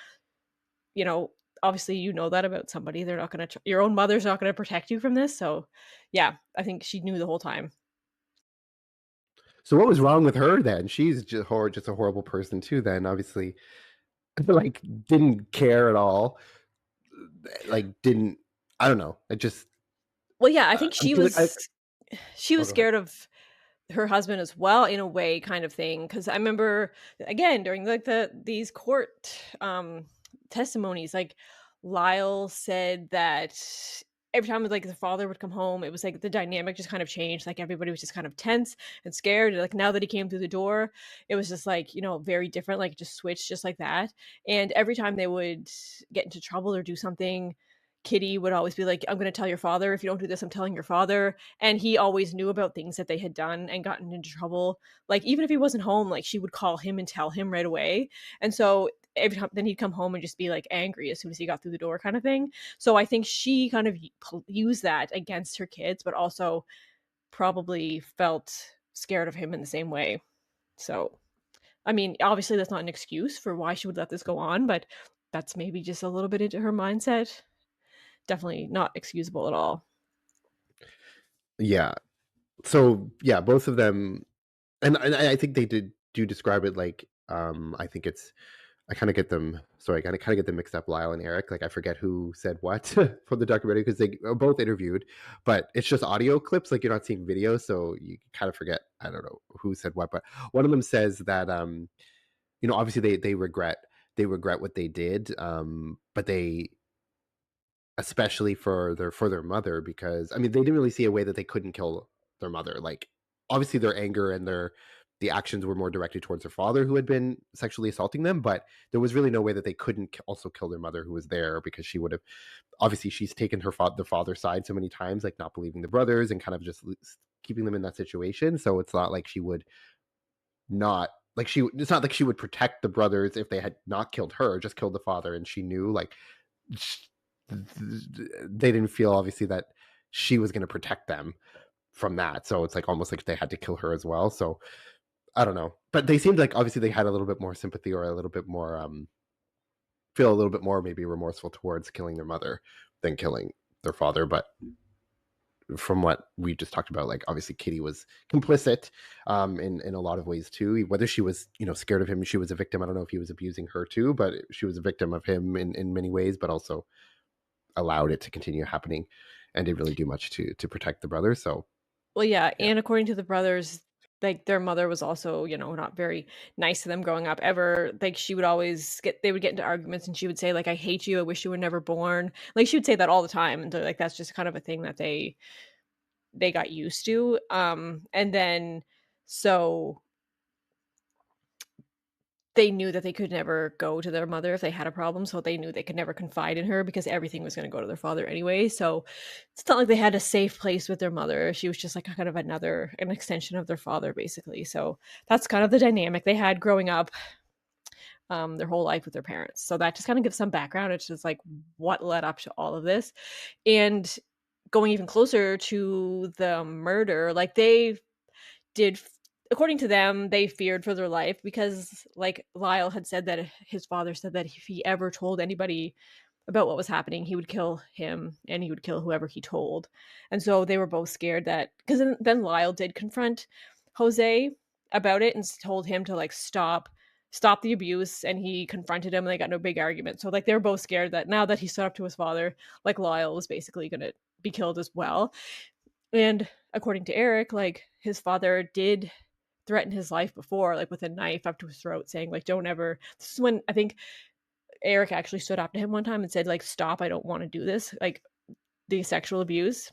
you know, obviously you know that about somebody. They're not going to, your own mother's not going to protect you from this. So yeah, I think she knew the whole time. So what was wrong with her then? She's just a horrible person too. Then obviously, like didn't care at all. Like didn't I don't know. It just Well, yeah, I think I'm feeling. she Oh, was go ahead. scared of her husband as well in a way, kind of thing, because I remember again during like these court testimonies, like Lyle said that every time like the father would come home, it was like the dynamic just kind of changed, like everybody was just kind of tense and scared, and like now that he came through the door, it was just like, you know, very different, like just switched just like that. And every time they would get into trouble or do something, Kitty would always be like, I'm going to tell your father. If you don't do this, I'm telling your father. And he always knew about things that they had done and gotten into trouble. Like, even if he wasn't home, like, she would call him and tell him right away. And so every time, then he'd come home and just be like angry as soon as he got through the door, kind of thing. So I think she kind of used that against her kids, but also probably felt scared of him in the same way. So, I mean, obviously, that's not an excuse for why she would let this go on, but that's maybe just a little bit into her mindset. Definitely not excusable at all. Yeah. So yeah, both of them, and I think they do describe it like I think it's I kind of get them. Sorry, I kind of get them mixed up. Lyle and Erik. Like I forget who said what for the documentary because they are both interviewed, but it's just audio clips. Like you're not seeing video, so you kind of forget. I don't know who said what, but one of them says that you know, obviously they regret what they did, but they especially for their mother because I mean they didn't really see a way that they couldn't kill their mother. Like obviously their anger and the actions were more directed towards their father who had been sexually assaulting them, but there was really no way that they couldn't also kill their mother who was there because she would have obviously she's taken the father's side so many times, like not believing the brothers and kind of just keeping them in that situation. So it's not like she would not like she it's not like she would protect the brothers if they had not killed her, just killed the father, and she knew like they didn't feel obviously that she was going to protect them from that. So it's like almost like they had to kill her as well. So I don't know, but they seemed like obviously they had a little bit more sympathy or a little bit more feel a little bit more maybe remorseful towards killing their mother than killing their father. But from what we just talked about, like obviously Kitty was complicit in a lot of ways too. Whether she was, you know, scared of him, she was a victim. I don't know if he was abusing her too, but she was a victim of him in many ways, but also allowed it to continue happening and didn't really do much to protect the brothers. So Well, yeah, yeah. and according to the brothers, like their mother was also, you know, not very nice to them growing up ever. Like she would always they would get into arguments and she would say like, I hate you, I wish you were never born. Like she would say that all the time. And so like that's just kind of a thing that they got used to. And then so they knew that they could never go to their mother if they had a problem, so they knew they could never confide in her because everything was gonna go to their father anyway. So it's not like they had a safe place with their mother. She was just like kind of an extension of their father, basically. So that's kind of the dynamic they had growing up, their whole life with their parents. So that just kind of gives some background. It's just like what led up to all of this. And going even closer to the murder, like they did according to them, they feared for their life because like Lyle had said that his father said that if he ever told anybody about what was happening, he would kill him and he would kill whoever he told. And so they were both scared that because then Lyle did confront Jose about it and told him to like stop the abuse, and he confronted him and they got no big argument. So like they were both scared that now that he stood up to his father, like Lyle was basically going to be killed as well. And according to Erik, like his father did threaten his life before, like with a knife up to his throat, saying like, "Don't ever." This is when I think Erik actually stood up to him one time and said like, "Stop! I don't want to do this." Like the sexual abuse.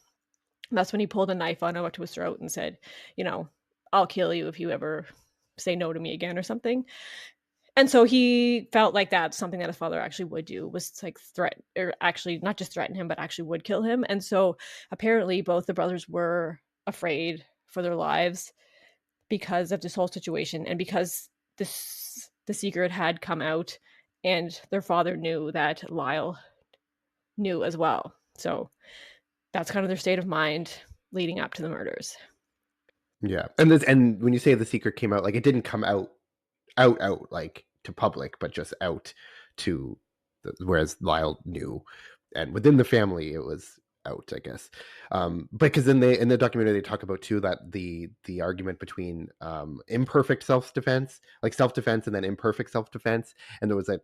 And that's when he pulled a knife on him up to his throat and said, "You know, I'll kill you if you ever say no to me again or something." And so he felt like that's something that his father actually would do, was like threat, or actually not just threaten him, but actually would kill him. And so apparently both the brothers were afraid for their lives because of this whole situation and because the secret had come out, and their father knew that Lyle knew as well. So that's kind of their state of mind leading up to the murders. Yeah. And when you say the secret came out, like, it didn't come out like to public, but just out to whereas Lyle knew, and within the family it was out, I guess. Because in the documentary they talk about too that the argument between imperfect self-defense, like self-defense and then imperfect self-defense, and there was like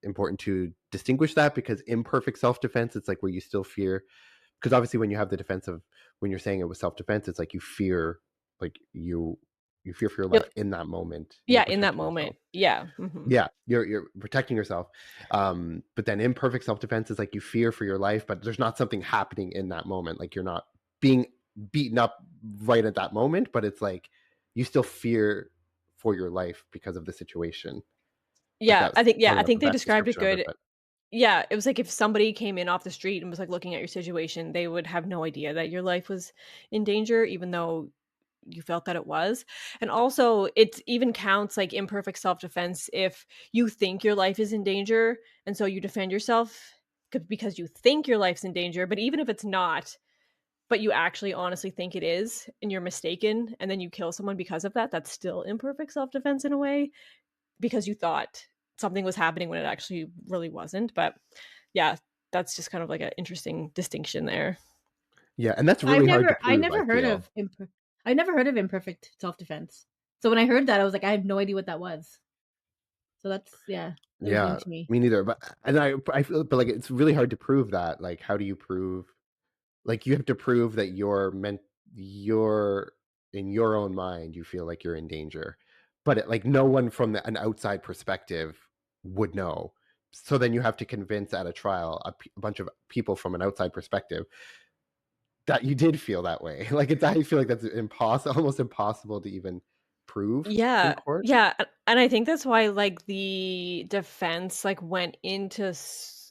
important to distinguish that, because imperfect self-defense, it's like where you still fear, because obviously when you have the defense of, when you're saying it was self-defense, it's like you fear, like you fear for your life in that moment. You're Yeah, in that protecting moment. yourself. Yeah. Yeah, you're protecting yourself. But then imperfect self-defense is like you fear for your life, but there's not something happening in that moment. Like you're not being beaten up right at that moment, but it's like you still fear for your life because of the situation. Like Yeah, that's I think probably I not the think they best described it description of it, good. but Yeah, it was like if somebody came in off the street and was like looking at your situation, they would have no idea that your life was in danger, even though you felt that it was. And also, it even counts like imperfect self-defense if you think your life is in danger, and so you defend yourself because you think your life's in danger. But even if it's not, but you actually honestly think it is, and you're mistaken, and then you kill someone because of that, that's still imperfect self-defense in a way, because you thought something was happening when it actually really wasn't. But yeah, that's just kind of like an interesting distinction there. yeah, and that's I've really hard to never I prove, I never heard feel. of I never heard of imperfect self-defense. So when I heard that, I was like, I had no idea what that was. So that's, yeah, that was new Yeah, to me. me neither. But and I feel, but like it's really hard to prove that. Like, how do you prove? Like, you have to prove that you're in your own mind, you feel like you're in danger, but like no one from an outside perspective would know. So then you have to convince at a trial a bunch of people from an outside perspective that you did feel that way. Like, I feel like that's impossible, almost impossible to even prove in Yeah, court. yeah, and I think that's why like the defense like went into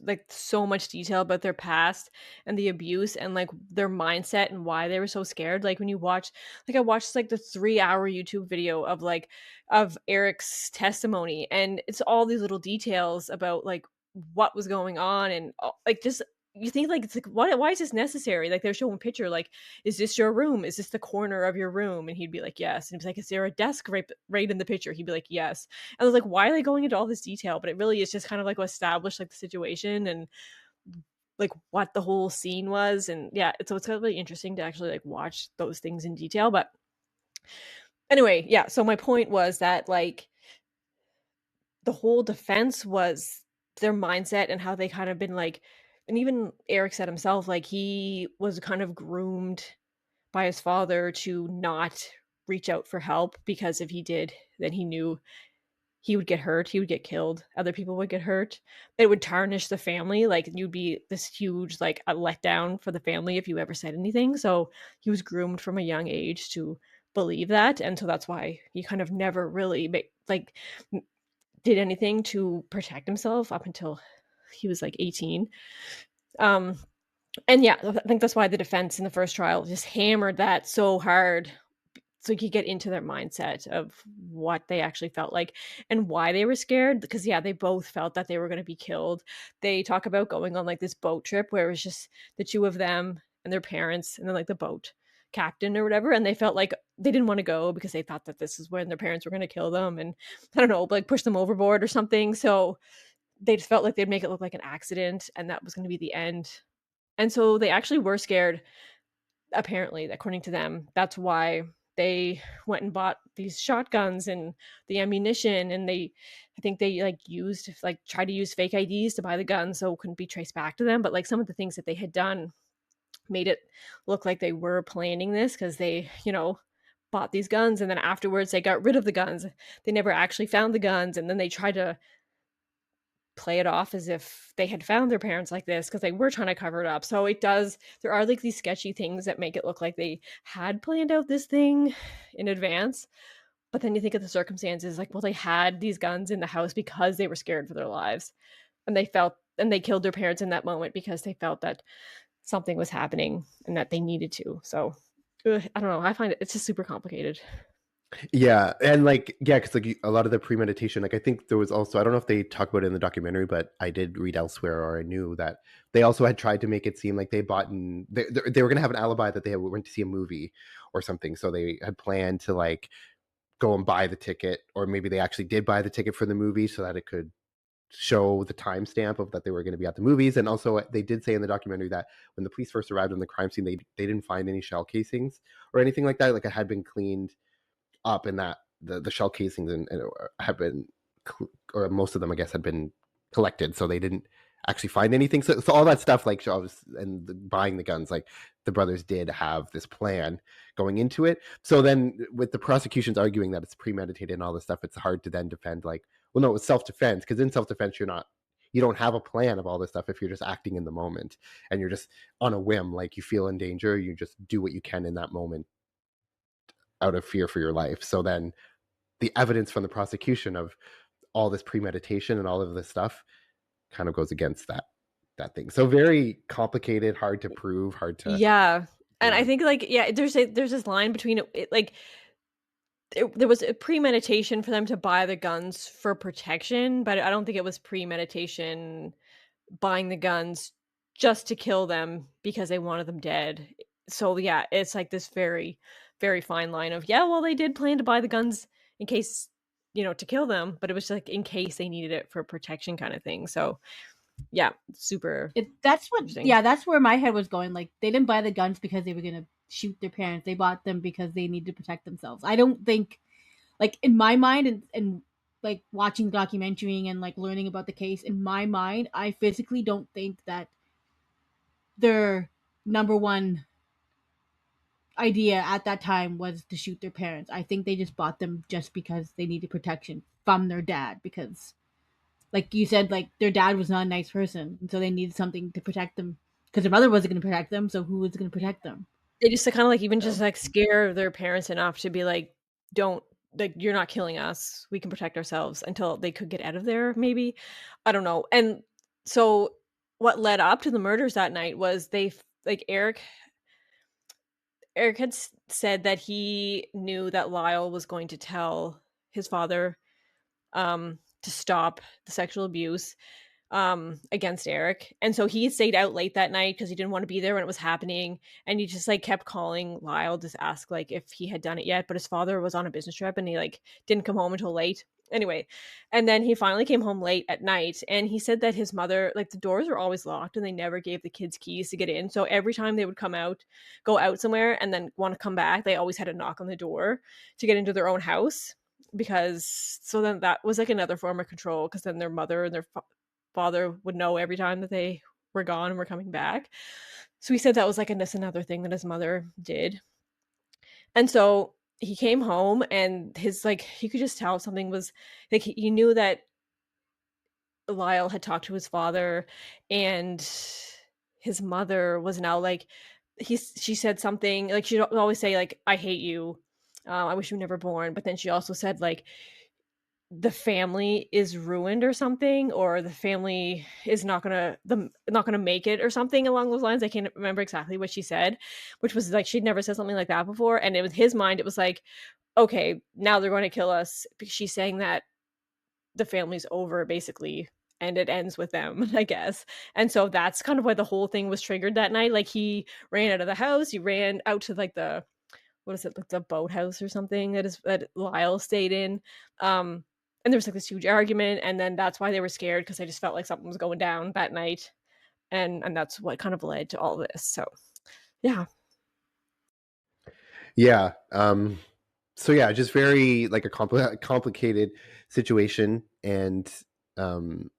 like so much detail about their past and the abuse and like their mindset and why they were so scared. Like when you watch, like I watched like the 3 hour YouTube video of like of Erik's testimony, and it's all these little details about like what was going on, and like just you think like it's like why is this necessary? Like they're showing a picture like, is this your room? Is this the corner of your room? And he'd be like, yes. And he's like, is there a desk right in the picture? He'd be like, yes. And I was like, why are they going into all this detail? But it really is just kind of like establish like the situation and like what the whole scene was. And yeah, so it's kind of really interesting to actually like watch those things in detail. But anyway, yeah. So my point was that like the whole defense was their mindset and how they kind of been like, and even Erik said himself, like he was kind of groomed by his father to not reach out for help, because if he did, then he knew he would get hurt, he would get killed, other people would get hurt. It would tarnish the family, like you'd be this huge like a letdown for the family if you ever said anything. So he was groomed from a young age to believe that, and so that's why he kind of never really like did anything to protect himself up until he was like 18. Um and yeah, I think that's why the defense in the first trial just hammered that so hard, so you could get into their mindset of what they actually felt like and why they were scared. Because yeah, they both felt that they were going to be killed. They talk about going on like this boat trip where it was just the two of them and their parents, and then like the boat captain or whatever, and they felt like they didn't want to go because they thought that this is when their parents were going to kill them, and I don't know, like push them overboard or something. So they just felt like they'd make it look like an accident, and that was going to be the end. And so they actually were scared, apparently, according to them. That's why they went and bought these shotguns and the ammunition, and I think they like used like tried to use fake IDs to buy the guns so it couldn't be traced back to them. But like some of the things that they had done made it look like they were planning this, because they, bought these guns, and then afterwards they got rid of the guns. They never actually found the guns, and then they tried to play it off as if they had found their parents like this because they were trying to cover it up. So there are like these sketchy things that make it look like they had planned out this thing in advance. But then you think of the circumstances, like, well, they had these guns in the house because they were scared for their lives. And they killed their parents in that moment because they felt that something was happening and that they needed to. So I don't know. I find it's just super complicated. Yeah, and like because like a lot of the premeditation, like I think there was also, I don't know if they talk about it in the documentary, but I did read elsewhere, or I knew that they also had tried to make it seem like they bought and they were going to have an alibi that they went to see a movie or something, so they had planned to like go and buy the ticket, or maybe they actually did buy the ticket for the movie so that it could show the timestamp of that they were going to be at the movies. And also they did say in the documentary that when the police first arrived on the crime scene, they didn't find any shell casings or anything like that. Like it had been cleaned up, and that the shell casings and have been, or most of them I guess had been collected, so they didn't actually find anything. So all that stuff, like and buying the guns, like the brothers did have this plan going into it. So then with the prosecution's arguing that it's premeditated and all this stuff, it's hard to then defend like, well, no, it was self-defense, because in self-defense you don't have a plan of all this stuff if you're just acting in the moment and you're just on a whim, like you feel in danger, you just do what you can in that moment out of fear for your life. So then the evidence from the prosecution of all this premeditation and all of this stuff kind of goes against that thing. So very complicated, hard to prove, hard to Yeah. And I think like there's this line between like there was a premeditation for them to buy the guns for protection, but I don't think it was premeditation buying the guns just to kill them because they wanted them dead. So yeah, it's like this very, very fine line of, yeah, well, they did plan to buy the guns in case, to kill them, but it was like in case they needed it for protection kind of thing. So yeah, super That's what, interesting. yeah, that's where my head was going. Like, they didn't buy the guns because they were gonna shoot their parents. They bought them because they needed to protect themselves. I don't think, like, in my mind, and like watching the documentary and like learning about the case, in my mind, I physically don't think that their number one idea at that time was to shoot their parents. I think they just bought them just because they needed protection from their dad, because like you said, like their dad was not a nice person, and so they needed something to protect them because their mother wasn't going to protect them. So who was going to protect them? They just kind of like even just So like scare their parents enough to be like, don't, like, you're not killing us. We can protect ourselves until they could get out of there, maybe. I don't know. And so what led up to the murders that night was like Erik had said that he knew that Lyle was going to tell his father to stop the sexual abuse against Erik. And so he stayed out late that night because he didn't want to be there when it was happening. And he just like kept calling Lyle to ask like if he had done it yet. But his father was on a business trip and he like didn't come home until late. Anyway, and then he finally came home late at night and he said that his mother, like the doors were always locked and they never gave the kids keys to get in. So every time they would go out somewhere and then want to come back, they always had to knock on the door to get into their own house, because so then that was like another form of control, because then their mother and their father would know every time that they were gone and were coming back. So he said that was like another thing that his mother did. And so he came home and his like he could just tell something was like he knew that Lyle had talked to his father, and his mother was now like she said something like she'd always say like I hate you, I wish you were never born, but then she also said like the family is ruined or something, or the family is not gonna make it or something along those lines. I can't remember exactly what she said, which was like she'd never said something like that before. And it was his mind, it was like, okay, now they're going to kill us because she's saying that the family's over basically, and it ends with them, I guess. And so that's kind of why the whole thing was triggered that night. Like he ran out of the house, he ran out to like the what is it, like the boathouse or something that Lyle stayed in. And there was like this huge argument, and then that's why they were scared, because they just felt like something was going down that night, and that's what kind of led to all this. So yeah. yeah. So yeah, just very like a complicated situation. And um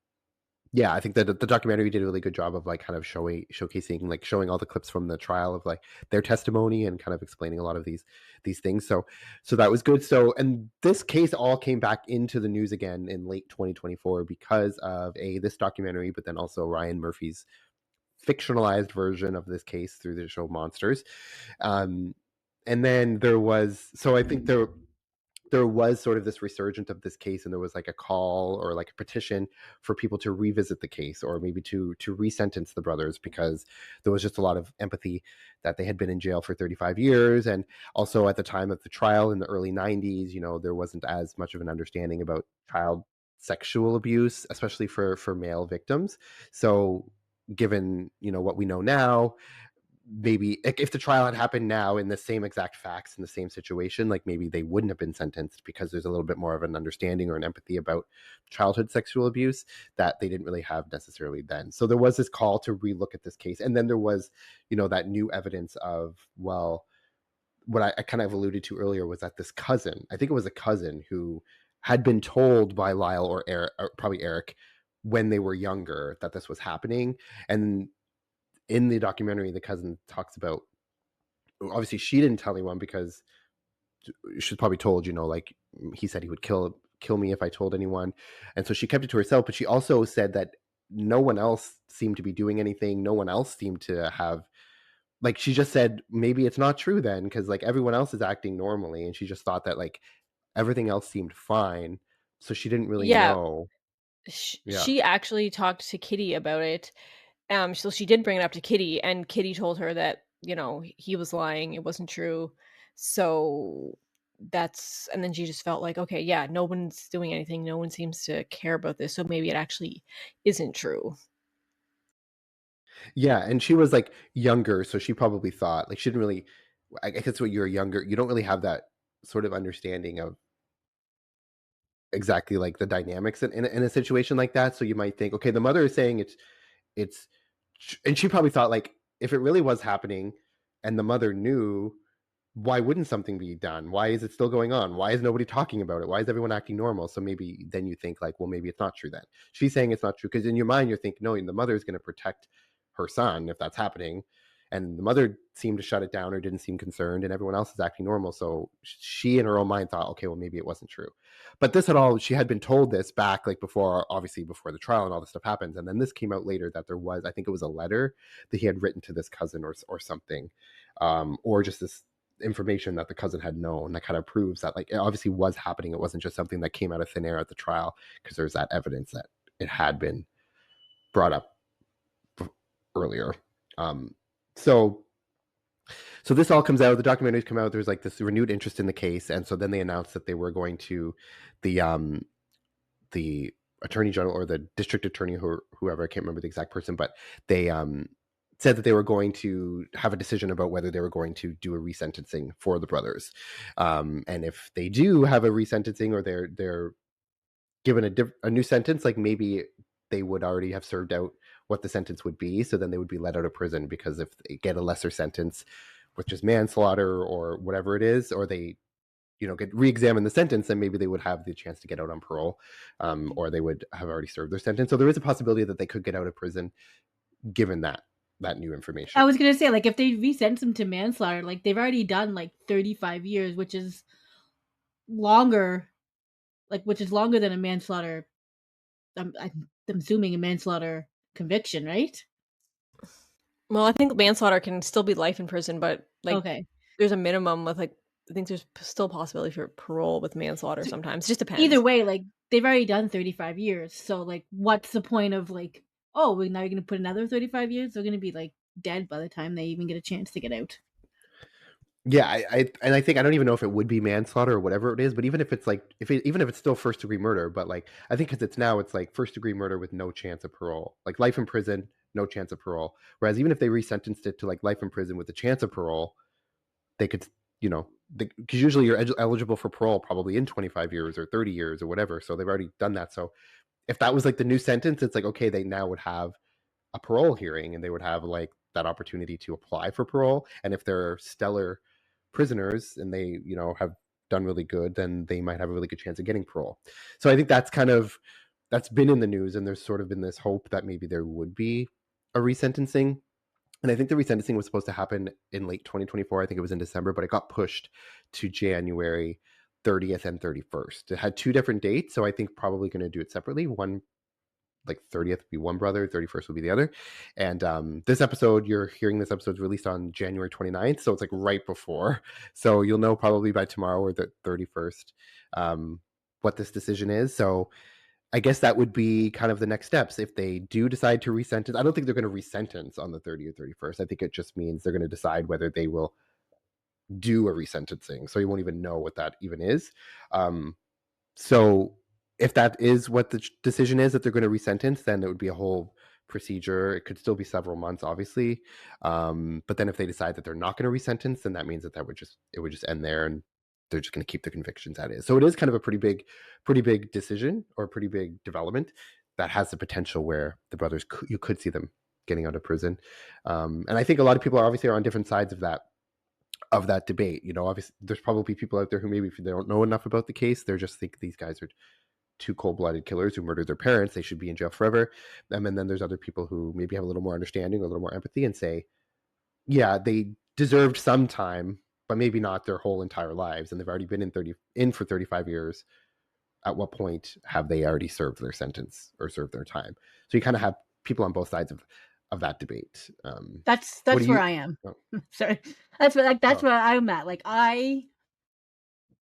yeah, I think that the documentary did a really good job of like kind of showcasing, like showing all the clips from the trial of like their testimony and kind of explaining a lot of these things. So that was good. So, and this case all came back into the news again in late 2024 because of this documentary, but then also Ryan Murphy's fictionalized version of this case through the show Monsters. And then there was, so I think there was sort of this resurgence of this case, and there was like a call or like a petition for people to revisit the case, or maybe to resentence the brothers, because there was just a lot of empathy that they had been in jail for 35 years. And also at the time of the trial in the early 90s, there wasn't as much of an understanding about child sexual abuse, especially for male victims. So given what we know now, maybe if the trial had happened now in the same exact facts in the same situation, like maybe they wouldn't have been sentenced, because there's a little bit more of an understanding or an empathy about childhood sexual abuse that they didn't really have necessarily then. So there was this call to relook at this case. And then there was that new evidence of, well, what I kind of alluded to earlier was that this cousin, I think it was a cousin, who had been told by Lyle or Erik, or probably Erik, when they were younger, that this was happening. And in the documentary, the cousin talks about, obviously she didn't tell anyone because she's probably told, like he said he would kill me if I told anyone. And so she kept it to herself. But she also said that no one else seemed to be doing anything. No one else seemed to have, like, she just said, maybe it's not true then, because like everyone else is acting normally. And she just thought that like everything else seemed fine. So she didn't really Yeah, know. Yeah. she actually talked to Kitty about it. So she did bring it up to Kitty, and Kitty told her that, he was lying, it wasn't true. So and then she just felt like, okay, yeah, no one's doing anything, no one seems to care about this, so maybe it actually isn't true. Yeah, and she was like younger, so she probably thought, like, she didn't really, I guess when you're younger, you don't really have that sort of understanding of exactly like the dynamics in a situation like that. So you might think, okay, the mother is saying it's and she probably thought, like, if it really was happening and the mother knew, why wouldn't something be done? Why is it still going on? Why is nobody talking about it? Why is everyone acting normal? So maybe then you think like, well, maybe it's not true then. She's saying it's not true because in your mind you're thinking, no, the mother is going to protect her son if that's happening. And the mother seemed to shut it down or didn't seem concerned, and everyone else is acting normal. So she in her own mind thought, okay, well, maybe it wasn't true. But this she had been told this back, like before, obviously before the trial and all this stuff happens. And then this came out later that there was, I think it was a letter that he had written to this cousin or something, or just this information that the cousin had known that kind of proves that like it obviously was happening. It wasn't just something that came out of thin air at the trial, because there's that evidence that it had been brought up earlier. So this all comes out, the documentaries come out, there's like this renewed interest in the case. And so then they announced that they were going to, the attorney general or the district attorney, whoever, I can't remember the exact person, but they said that they were going to have a decision about whether they were going to do a resentencing for the brothers. And if they do have a resentencing, or they're given a new sentence, like maybe they would already have served out what the sentence would be. So then they would be let out of prison, because if they get a lesser sentence with just manslaughter or whatever it is, or they get re-examine the sentence, then maybe they would have the chance to get out on parole, or they would have already served their sentence. So there is a possibility that they could get out of prison given that new information. I was gonna say, like, if they resent them to manslaughter, like they've already done like 35 years, which is longer than a manslaughter. I'm assuming a manslaughter conviction, right? Well, I think manslaughter can still be life in prison, but like Okay. there's a minimum with like, I think there's still possibility for parole with manslaughter sometimes. It just depends. Either way, like they've already done 35 years. So like what's the point of like, oh, now you're gonna put another 35 years? They're gonna be like dead by the time they even get a chance to get out. Yeah, I think, I don't even know if it would be manslaughter or whatever it is, but even if it's like, even if it's still first degree murder, but like I think because it's like first degree murder with no chance of parole, like life in prison, no chance of parole. Whereas even if they resentenced it to like life in prison with a chance of parole, they could, because usually you're eligible for parole probably in 25 years or 30 years or whatever. So they've already done that. So if that was like the new sentence, it's like, okay, they now would have a parole hearing and they would have like that opportunity to apply for parole. And if they're stellar prisoners and they, have done really good, then they might have a really good chance of getting parole. So I think that's been in the news, and there's sort of been this hope that maybe there would be a resentencing. And I think the resentencing was supposed to happen in late 2024. I think it was in December, but it got pushed to January 30th and 31st. It had two different dates, so I think probably going to do it separately. One like 30th would be one brother, 31st would be the other. And this episode, you're hearing this episode's released on January 29th, so it's like right before. So you'll know probably by tomorrow or the 31st what this decision is. So I guess that would be kind of the next steps. If they do decide to resentence, I don't think they're going to resentence on the 30th or 31st. I think it just means they're going to decide whether they will do a resentencing. So you won't even know what that even is. So if that is what the decision is, that they're going to resentence, then it would be a whole procedure. It could still be several months, obviously. But then if they decide that they're not going to resentence, then that means that it would just end there, and they're just going to keep the convictions as is. So it is kind of a pretty big decision, or a pretty big development that has the potential where the brothers you could see them getting out of prison. And I think a lot of people are obviously on different sides of that debate. You know, obviously there's probably people out there who maybe, if they don't know enough about the case, they just think these guys are two cold-blooded killers who murdered their parents, they should be in jail forever. And then there's other people who maybe have a little more understanding, a little more empathy, and say, yeah, they deserved some time, but maybe not their whole entire lives, and they've already been in for 35 years. At what point have they already served their sentence or served their time? So you kind of have people on both sides of that debate. That's where I am. Oh. Sorry, that's where I'm at. Like,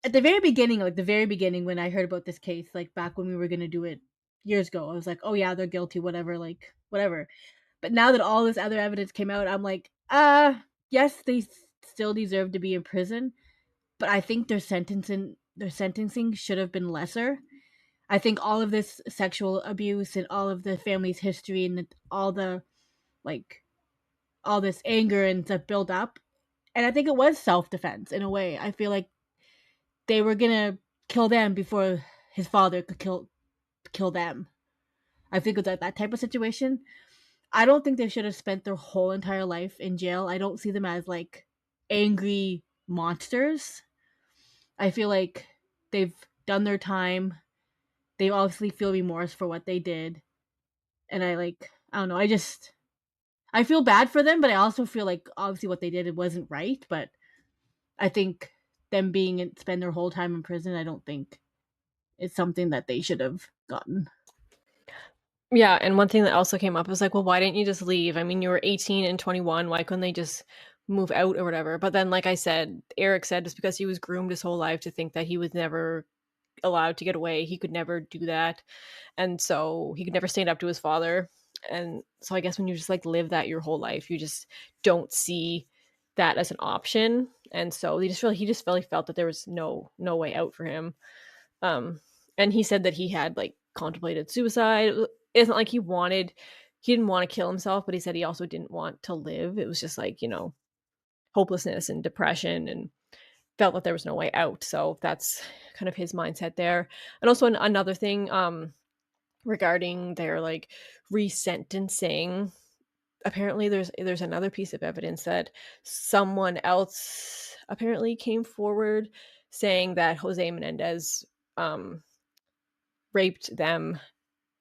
at the very beginning, when I heard about this case, like back when we were gonna do it years ago, I was like, oh yeah, they're guilty, whatever. But now that all this other evidence came out, I'm like, yes, they still deserve to be in prison, but I think their sentencing should have been lesser. I think all of this sexual abuse and all of the family's history and all this anger and stuff built up, and I think it was self-defense in a way. I feel like they were gonna kill them before his father could kill them. I think it was that type of situation. I don't think they should have spent their whole entire life in jail. I don't see them as like angry monsters. I feel like they've done their time. They obviously feel remorse for what they did. And I don't know, I feel bad for them, but I also feel like obviously what they did, it wasn't right. But I think them spend their whole time in prison, I don't think it's something that they should have gotten. Yeah, and one thing that also came up was like, well, why didn't you just leave? I mean, you were 18 and 21. Why couldn't they just move out or whatever? But then, like I said, Erik said just because he was groomed his whole life to think that he was never allowed to get away, he could never do that. And so he could never stand up to his father. And so I guess when you just like live that your whole life, you just don't see that as an option. And so he just really felt that there was no way out for him. And he said that he had like contemplated suicide. It isn't like he didn't want to kill himself, but he said he also didn't want to live. It was just like, hopelessness and depression, and felt that there was no way out. So that's kind of his mindset there. And also another thing regarding their like resentencing, apparently there's another piece of evidence that someone else apparently came forward saying that José Menendez raped them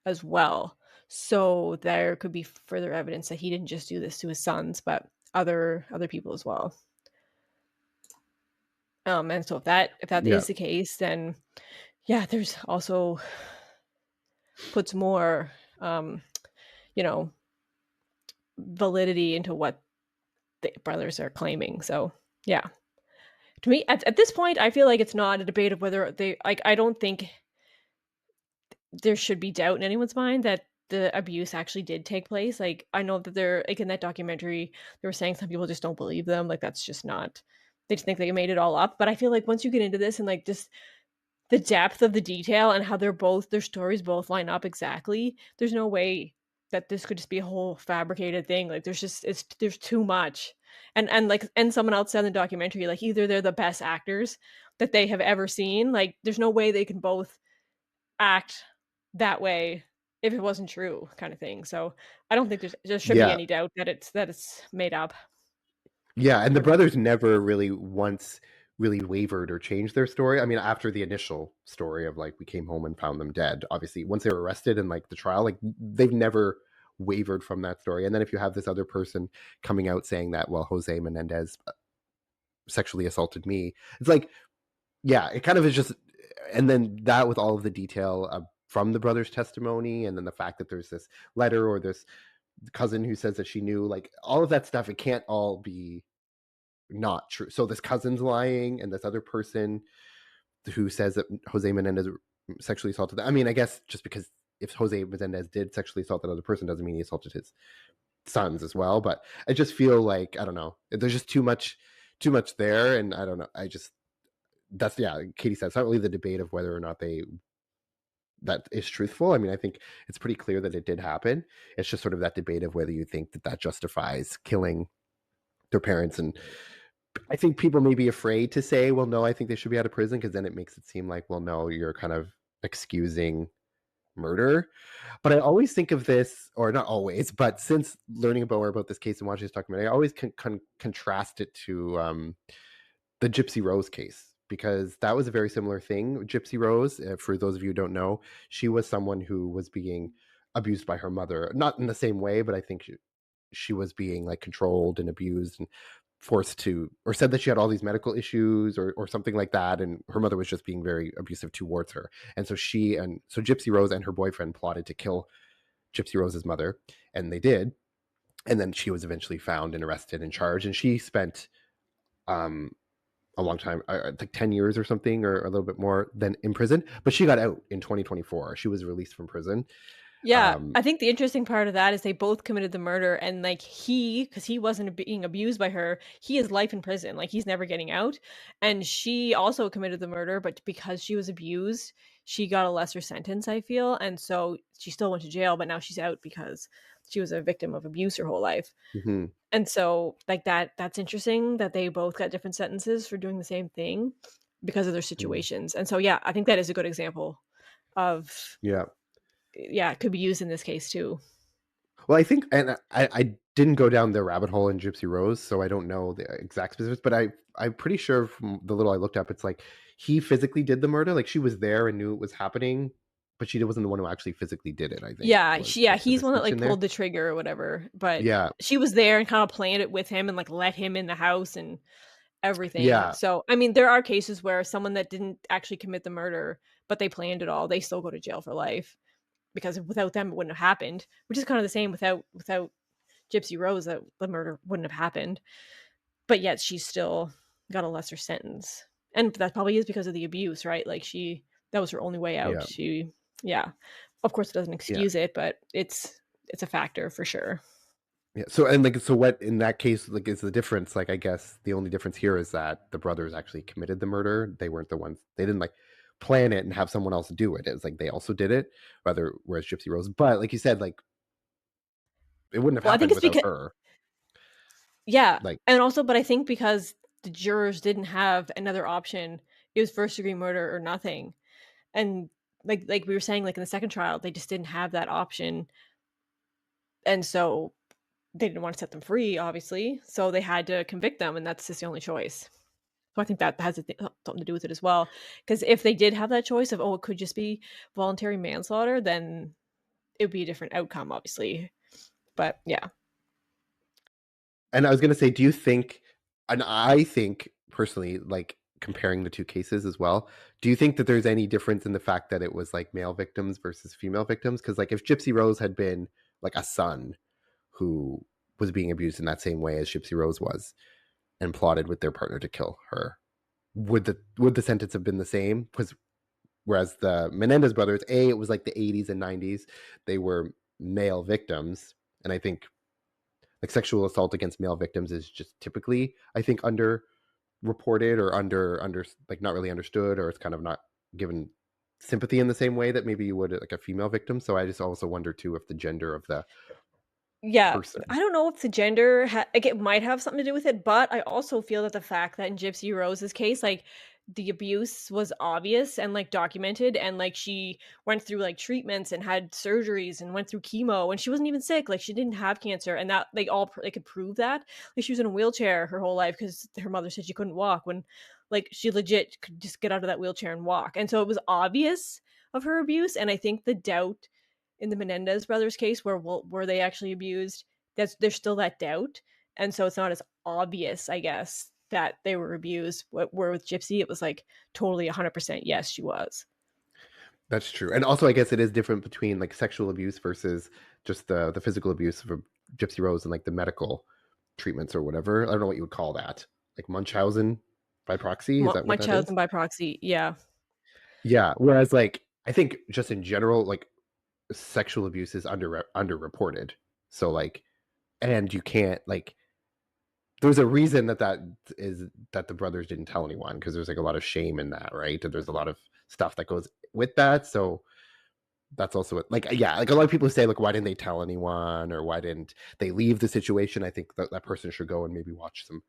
as well. So there could be further evidence that he didn't just do this to his sons, but other people as well. And so if that is the case, then yeah, there's also puts more validity into what the brothers are claiming. So yeah, to me at this point, I feel like it's not a debate of whether they like. I don't think there should be doubt in anyone's mind that the abuse actually did take place. Like, I know that they're like in that documentary, they were saying some people just don't believe them. Like, that's just not, they just think they made it all up. But I feel like once you get into this and like just the depth of the detail and how their stories both line up exactly, there's no way that this could just be a whole fabricated thing. Like, there's too much. And someone else said in the documentary, like, either they're the best actors that they have ever seen. Like, there's no way they can both act that way if it wasn't true, kind of thing. So I don't think there should be any doubt that it's made up. Yeah, and the brothers never really once really wavered or changed their story. I mean, after the initial story of like, we came home and found them dead, obviously once they were arrested and like the trial, like they've never wavered from that story. And then if you have this other person coming out saying that, well, José Menendez sexually assaulted me, it's like, yeah, it kind of is just, and then that with all of the detail from the brother's testimony, and then the fact that there's this letter or this cousin who says that she knew, like all of that stuff, it can't all be not true. So this cousin's lying, and this other person who says that Jose Menendez sexually assaulted them. I mean, I guess just because if Jose Menendez did sexually assault that other person doesn't mean he assaulted his sons as well. But I just feel like, I don't know, there's just too much there, and I don't know. That's, yeah, Katie said it's not really the debate of whether or not that is truthful. I mean, I think it's pretty clear that it did happen. It's just sort of that debate of whether you think that justifies killing their parents. And I think people may be afraid to say, well, no, I think they should be out of prison, because then it makes it seem like, well, no, you're kind of excusing murder. But I always think of this, or not always, but since learning about this case and watching this documentary, I always contrast it to the Gypsy Rose case, because that was a very similar thing. Gypsy Rose, for those of you who don't know, she was someone who was being abused by her mother, not in the same way, but I think she was being like controlled and abused and forced to, or said that she had all these medical issues or something like that, and her mother was just being very abusive towards her. And so Gypsy Rose and her boyfriend plotted to kill Gypsy Rose's mother, and they did. And then she was eventually found and arrested and charged, and she spent a long time, like 10 years or something, or a little bit more, than in prison. But she got out in 2024. She was released from prison. Yeah, I think the interesting part of that is they both committed the murder, and like because he wasn't being abused by her, he is life in prison, like he's never getting out. And she also committed the murder, but because she was abused, she got a lesser sentence, I feel. And so she still went to jail, but now she's out because she was a victim of abuse her whole life. Mm-hmm. And so like that's interesting that they both got different sentences for doing the same thing because of their situations. Mm-hmm. And so yeah, I think that is a good example of it could be used in this case too. Well, I think, and I didn't go down the rabbit hole in Gypsy Rose, so I don't know the exact specifics, but I'm pretty sure from the little I looked up, it's like he physically did the murder. Like she was there and knew it was happening, but she wasn't the one who actually physically did it, I think. Yeah, he's one that like pulled the trigger or whatever, but she was there and kind of planned it with him and like let him in the house and everything. Yeah. So, I mean, there are cases where someone that didn't actually commit the murder, but they planned it all, they still go to jail for life. Because without them, it wouldn't have happened, which is kind of the same without Gypsy Rose, that the murder wouldn't have happened. But yet she still got a lesser sentence. And that probably is because of the abuse, right? Like that was her only way out. Yeah. Of course, it doesn't excuse it, but it's a factor for sure. Yeah. So, and like, so what in that case, like, is the difference? Like, I guess the only difference here is that the brothers actually committed the murder. They weren't the ones, they didn't like plan it and have someone else do it. It was like they also did it, whereas Gypsy Rose, but like you said, like it wouldn't have happened without her. Yeah, like, and also, but I think because the jurors didn't have another option, it was first degree murder or nothing, and like we were saying, like in the second trial, they just didn't have that option, and so they didn't want to set them free, obviously, so they had to convict them, and that's just the only choice. So I think that has something to do with it as well. Because if they did have that choice of, it could just be voluntary manslaughter, then it would be a different outcome, obviously. But yeah. And I was going to say, do you think, and I think personally, like comparing the two cases as well, do you think that there's any difference in the fact that it was like male victims versus female victims? Because like if Gypsy Rose had been like a son who was being abused in that same way as Gypsy Rose was, and plotted with their partner to kill her, would the sentence have been the same? Because whereas the Menendez brothers, it was like the 80s and 90s, they were male victims, and I think like sexual assault against male victims is just typically, I think, under reported or under like not really understood, or it's kind of not given sympathy in the same way that maybe you would like a female victim. So I just also wonder too if the gender of the person. I don't know if the gender like it might have something to do with it, but I also feel that the fact that in Gypsy Rose's case, like the abuse was obvious and like documented, and like she went through like treatments and had surgeries and went through chemo, and she wasn't even sick, like she didn't have cancer, and that they could prove that. Like she was in a wheelchair her whole life because her mother said she couldn't walk, when like she legit could just get out of that wheelchair and walk. And so it was obvious of her abuse. And I think the doubt in the Menendez brothers case, were they actually abused, there's still that doubt, and so it's not as obvious, I guess, that they were abused. Where with Gypsy, it was like totally 100% yes, she was. That's true. And also, I guess it is different between like sexual abuse versus just the physical abuse of Gypsy Rose and like the medical treatments or whatever. I don't know what you would call that. Like Munchausen by proxy. Is that what that is? Munchausen by proxy. Yeah. Yeah. Whereas like I think just in general, like sexual abuse is underreported. So like, and you can't like. There's a reason that is that the brothers didn't tell anyone because there's like a lot of shame in that, right? And there's a lot of stuff that goes with that. So that's also like, yeah, like a lot of people say like, why didn't they tell anyone or why didn't they leave the situation? I think that person should go and maybe watch some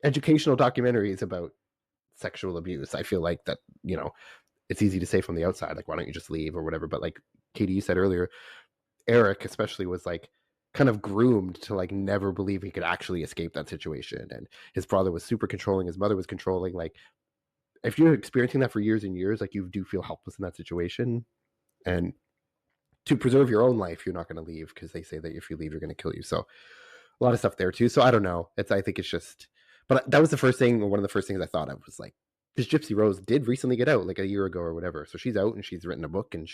educational documentaries about sexual abuse. I feel like that, it's easy to say from the outside, like, why don't you just leave or whatever? But like Katie, you said earlier, Erik especially was like kind of groomed to like never believe he could actually escape that situation. And his brother was super controlling. His mother was controlling. Like if you're experiencing that for years and years, like you do feel helpless in that situation. And to preserve your own life, you're not going to leave because they say that if you leave, you're going to kill you. So a lot of stuff there too. So I don't know. I think it's just, but that was the first thing, or one of the first things I thought of was like, this Gypsy Rose did recently get out like a year ago or whatever. So she's out and she's written a book and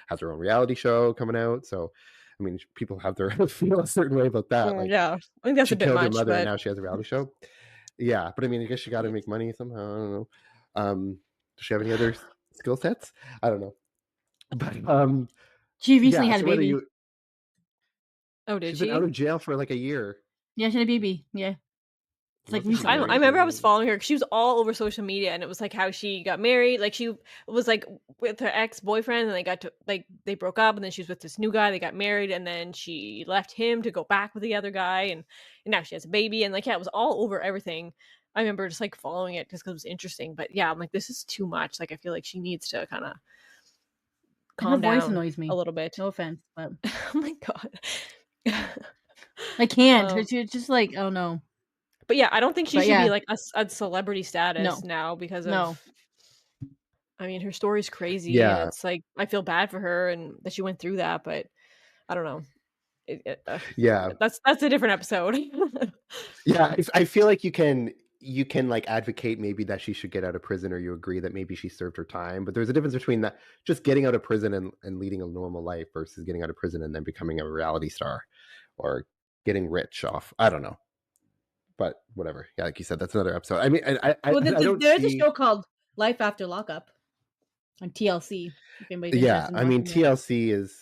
has her own reality show coming out. So, I mean, people have their feel a certain way about that. Like, Yeah. I think that's she a bit killed her much, mother and but now she has a reality show. Yeah. But I mean, I guess she got to make money somehow. I don't know. Does she have any other skill sets? I don't know. But, She recently yeah. had So a whether baby. oh, did she's been out she? of jail for like a year. Yeah, she had a baby. Yeah. It's like Wasn't she recently. I married remember I was to- following her because she was all over social media, and it was like how she got married. Like she was like with her ex-boyfriend, and they got to like they broke up, and then she was with this new guy. They got married, and then she left him to go back with the other guy, and now she has a baby. And like yeah, it was all over everything. I remember just like following it just because it was interesting. But yeah, I'm like, this is too much. Like I feel like she needs to kind of And her calm voice down annoys me. a little bit. No offense, but Oh my god. I can't. Um, It's just like, oh no. but yeah, I don't think she But should yeah, be like a celebrity status no, now because no. of. I mean, her story's crazy, and Yeah. it's like I feel bad for her and that she went through that, but I don't know. Yeah. That's a different episode. Yeah, I feel like you can like advocate maybe that she should get out of prison, or you agree that maybe she served her time, but there's a difference between that just getting out of prison and leading a normal life versus getting out of prison and then becoming a reality star or getting rich off. I don't know, but whatever. Yeah, like you said, that's another episode. I mean, Well, I don't there's a see. show called Life After Lockup on TLC. If anybody's Yeah, interested in I mean watching that. TLC is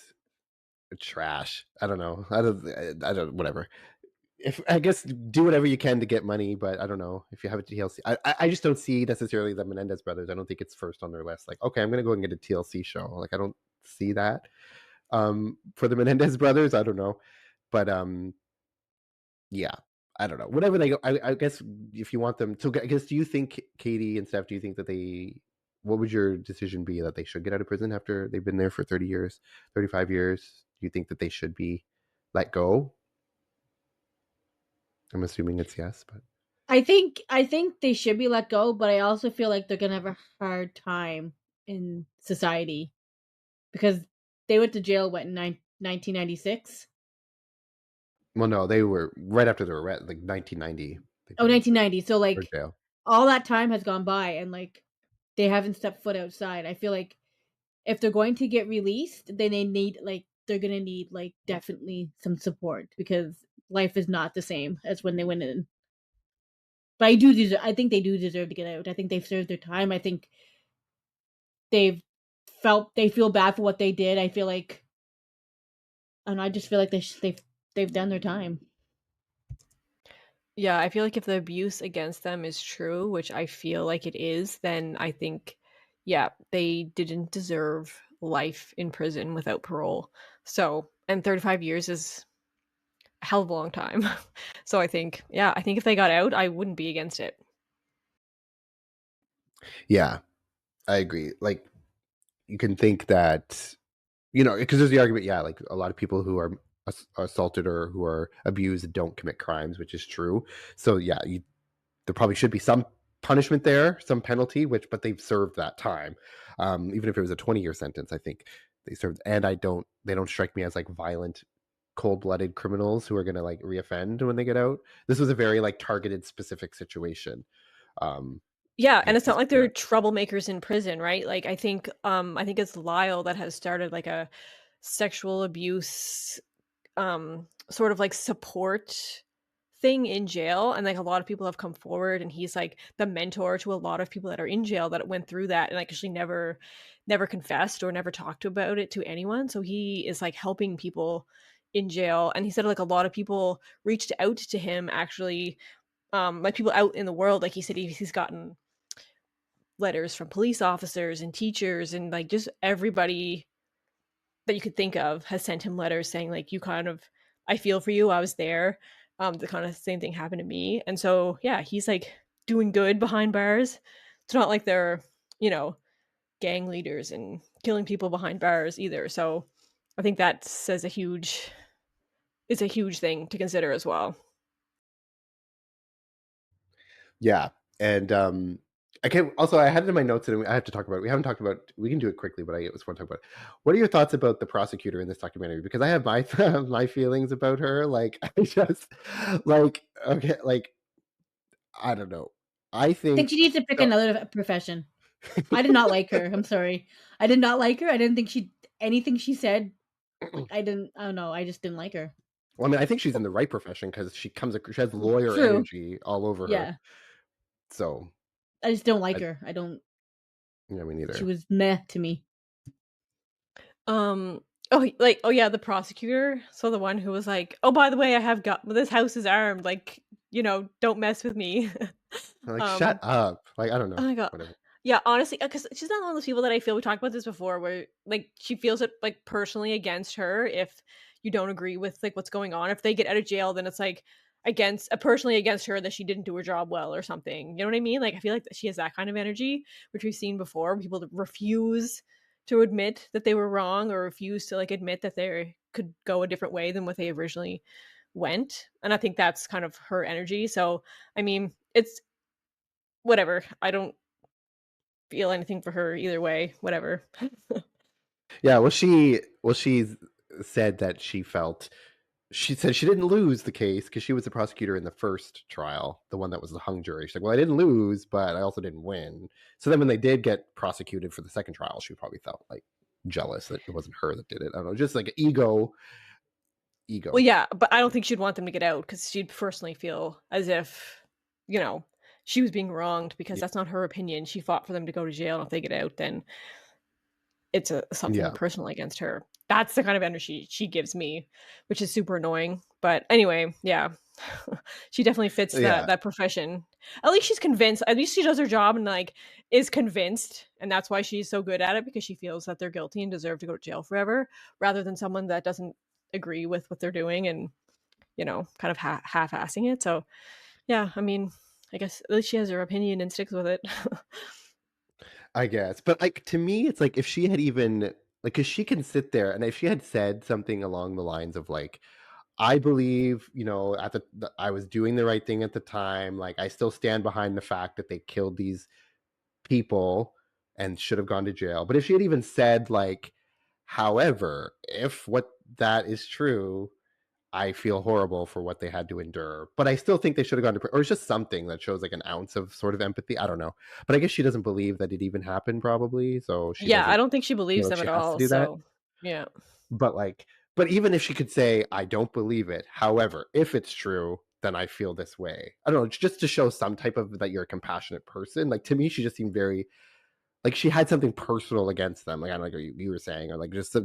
trash. I don't know. I don't. Whatever. If I guess do whatever you can to get money, but I don't know if you have a TLC. I just don't see necessarily the Menendez brothers. I don't think it's first on their list. Like, okay, I'm gonna go and get a TLC show. Like, I don't see that. For the Menendez brothers, I don't know, but yeah, I don't know. Whatever they go, I guess if you want them to, I guess, do you think Katie and Steph? Do you think that they? What would your decision be that they should get out of prison after they've been there for 30 years, 35 years? Do you think that they should be let go? I'm assuming it's yes, but I think they should be let go, but I also feel like they're gonna have a hard time in society because they went to jail in 1996. well, no, they were right after the arrest, like 1990. Oh, 1990. So For like jail. all that time has gone by and like they haven't stepped foot outside. I feel like if they're going to get released, then they're gonna need like definitely some support because life is not the same as when they went in. But I think they do deserve to get out. I think they've served their time. I think they feel bad for what they did. I feel like, and I just feel like they've done their time. Yeah, I feel like if the abuse against them is true, which I feel like it is, then I think, yeah, they didn't deserve life in prison without parole. So, and 35 years is a hell of a long time. So I think, yeah, I think if they got out, I wouldn't be against it. Yeah, I agree. Like, you can think that, because there's the argument, yeah, like a lot of people who are assaulted or who are abused don't commit crimes, which is true. So yeah, there probably should be some punishment there, some penalty, but they've served that time. Even if it was a 20-year sentence, I think they served. And they don't strike me as like violent, cold-blooded criminals who are going to like reoffend when they get out. This was a very like targeted, specific situation. Um, Yeah, and get it's not like they're disappeared. troublemakers in prison, right? Like I think it's Lyle that has started like a sexual abuse sort of like support thing in jail, and like a lot of people have come forward, and he's like the mentor to a lot of people that are in jail that went through that and like actually never confessed or never talked about it to anyone. So he is like helping people in jail, and he said like a lot of people reached out to him actually, like people out in the world. Like he said he's gotten letters from police officers and teachers and like just everybody that you could think of has sent him letters saying like, you kind of, I feel for you, I was there. The kind of same thing happened to me. And so yeah, he's like doing good behind bars. It's not like they're, you know, gang leaders and killing people behind bars either. So I think that says it's a huge thing to consider as well. Yeah, and I can also, I had it in my notes and I have to talk about it. We haven't talked about. We can do it quickly, but I just want to talk about it. What are your thoughts about the prosecutor in this documentary? Because I have my my feelings about her. Like I just like okay, like I don't know. I I think think she needs to pick no. another profession. I did not like her. I'm sorry. I did not like her. I didn't think anything she said. Like I don't know. I just didn't like her. Well, I mean, I think she's in the right profession because she has lawyer True. energy all over her. Yeah. So I just don't like I, her. I don't. yeah, me She neither. was meh to me. Oh yeah, the prosecutor. So the one who was like, oh, by the way, I have got this house is armed. Like, you know, don't mess with me. I'm like, shut um, up. Like I don't oh know. my god. Whatever. Yeah, honestly, because she's not one of those people that I feel we talked about this before, where like she feels it like personally against her if you don't agree with like what's going on. If they get out of jail, then it's like personally against her that she didn't do her job well or something. You know what I mean? Like I feel like she has that kind of energy, which we've seen before. People that refuse to admit that they were wrong or refuse to like admit that they could go a different way than what they originally went. And I think that's kind of her energy. So I mean, it's whatever. I don't feel anything for her either way. Whatever. Yeah. Well, she said that she said she didn't lose the case because she was the prosecutor in the first trial, the one that was the hung jury. She's like, well, I didn't lose, but I also didn't win. So then when they did get prosecuted for the second trial, she probably felt like jealous that it wasn't her that did it. I don't know, just like ego. Well, yeah, but I don't think she'd want them to get out because she'd personally feel as if, you know, she was being wronged because Yeah. that's not her opinion. She fought for them to go to jail, and if they get out, then it's something Yeah. personal against her. That's the kind of energy she gives me, which is super annoying. But anyway, yeah, she definitely fits Yeah. that profession. At least she's convinced. At least she does her job and like is convinced, and that's why she's so good at it because she feels that they're guilty and deserve to go to jail forever, rather than someone that doesn't agree with what they're doing and kind of half-assing it. So yeah, I mean, I guess at least she has her opinion and sticks with it. I guess. But like to me, it's like if she had even like because she can sit there and if she had said something along the lines of like, I believe, at I was doing the right thing at the time. Like I still stand behind the fact that they killed these people and should have gone to jail. But if she had even said like, however, if what that is true, I feel horrible for what they had to endure, but I still think they should have gone to, or it's just something that shows like an ounce of sort of empathy. I don't know, but I guess she doesn't believe that it even happened, probably, so she Yeah, I doesn't don't think she feel believes like them she at has to all. do that. So yeah. But like, but even if she could say, "I don't believe it," however, if it's true, then I feel this way. I don't know, just to show some type of that you're a compassionate person. Like to me, she just seemed very like she had something personal against them. Like I don't know, like you were saying, or like just